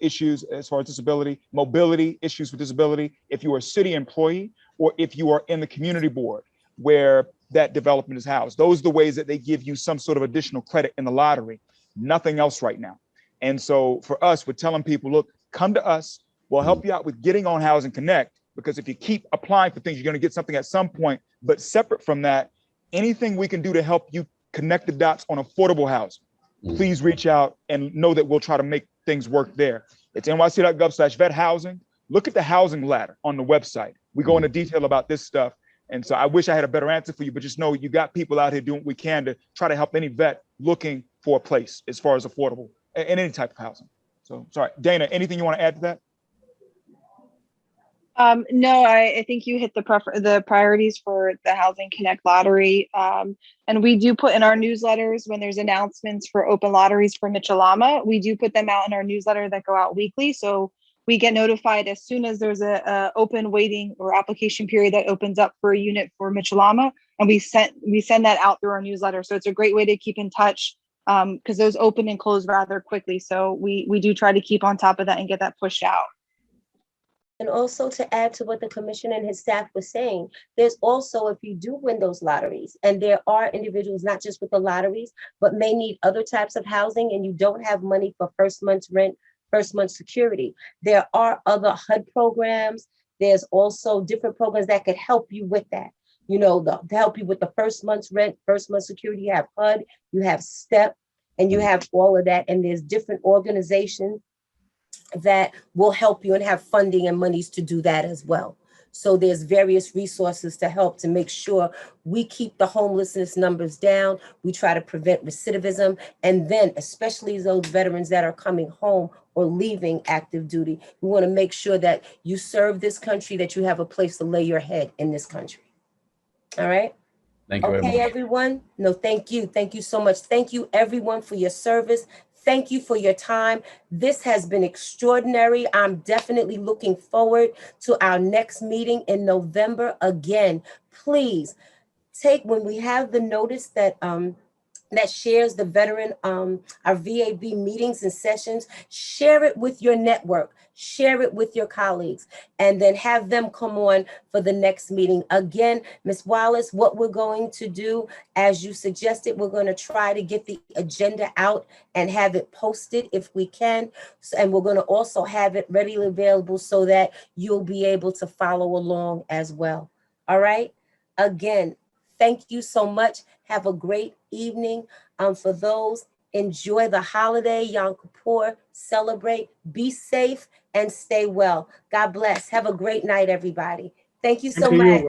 F: issues as far as disability, mobility issues with disability, if you are a city employee, or if you are in the community board where that development is housed. Those are the ways that they give you some sort of additional credit in the lottery. Nothing else right now. And so for us, we're telling people, look, come to us. We'll help you out with getting on Housing Connect, because if you keep applying for things, you're going to get something at some point. But separate from that, anything we can do to help you connect the dots on affordable housing, please reach out and know that we'll try to make things work there. It's nyc.gov/vet housing. Look at the housing ladder on the website. We go into detail about this stuff. And so I wish I had a better answer for you, but just know you got people out here doing what we can to try to help any vet looking for a place as far as affordable and any type of housing. So sorry, Dana, anything you want to add to that?
I: No, I think you hit the priorities for the Housing Connect lottery. And we do put in our newsletters when there's announcements for open lotteries for Mitchell-Lama. We do put them out in our newsletter that go out weekly. So we get notified as soon as there's a open waiting or application period that opens up for a unit for Mitchell-Lama, and we send that out through our newsletter. So it's a great way to keep in touch because those open and close rather quickly. So we do try to keep on top of that and get that pushed out.
A: And also to add to what the commissioner and his staff was saying, there's also, if you do win those lotteries, and there are individuals, not just with the lotteries, but may need other types of housing, and you don't have money for first month's rent, first month's security, there are other HUD programs. There's also different programs that could help you with that. You know, to help you with the first month's rent, first month's security. You have HUD, you have STEP, and you have all of that. And there's different organizations that will help you and have funding and monies to do that as well. So there's various resources to help to make sure we keep the homelessness numbers down. We try to prevent recidivism. And then especially those veterans that are coming home or leaving active duty, we want to make sure that you serve this country, that you have a place to lay your head in this country. All right.
T: Thank you very
A: Okay,
T: much.
A: everyone. No, thank you. Thank you so much. Thank you, everyone, for your service. Thank you for your time. This has been extraordinary. I'm definitely looking forward to our next meeting in November. Again, please take, when we have the notice that that shares the veteran, our VAB meetings and sessions, share it with your network, share it with your colleagues, and then have them come on for the next meeting. Again, Ms. Wallace, what we're going to do, as you suggested, we're going to try to get the agenda out and have it posted if we can. And we're going to also have it readily available so that you'll be able to follow along as well. All right. Again, thank you so much. Have a great evening. For those, enjoy the holiday, Yom Kippur, celebrate, be safe, and stay well. God bless. Have a great night, everybody. Thank you so much.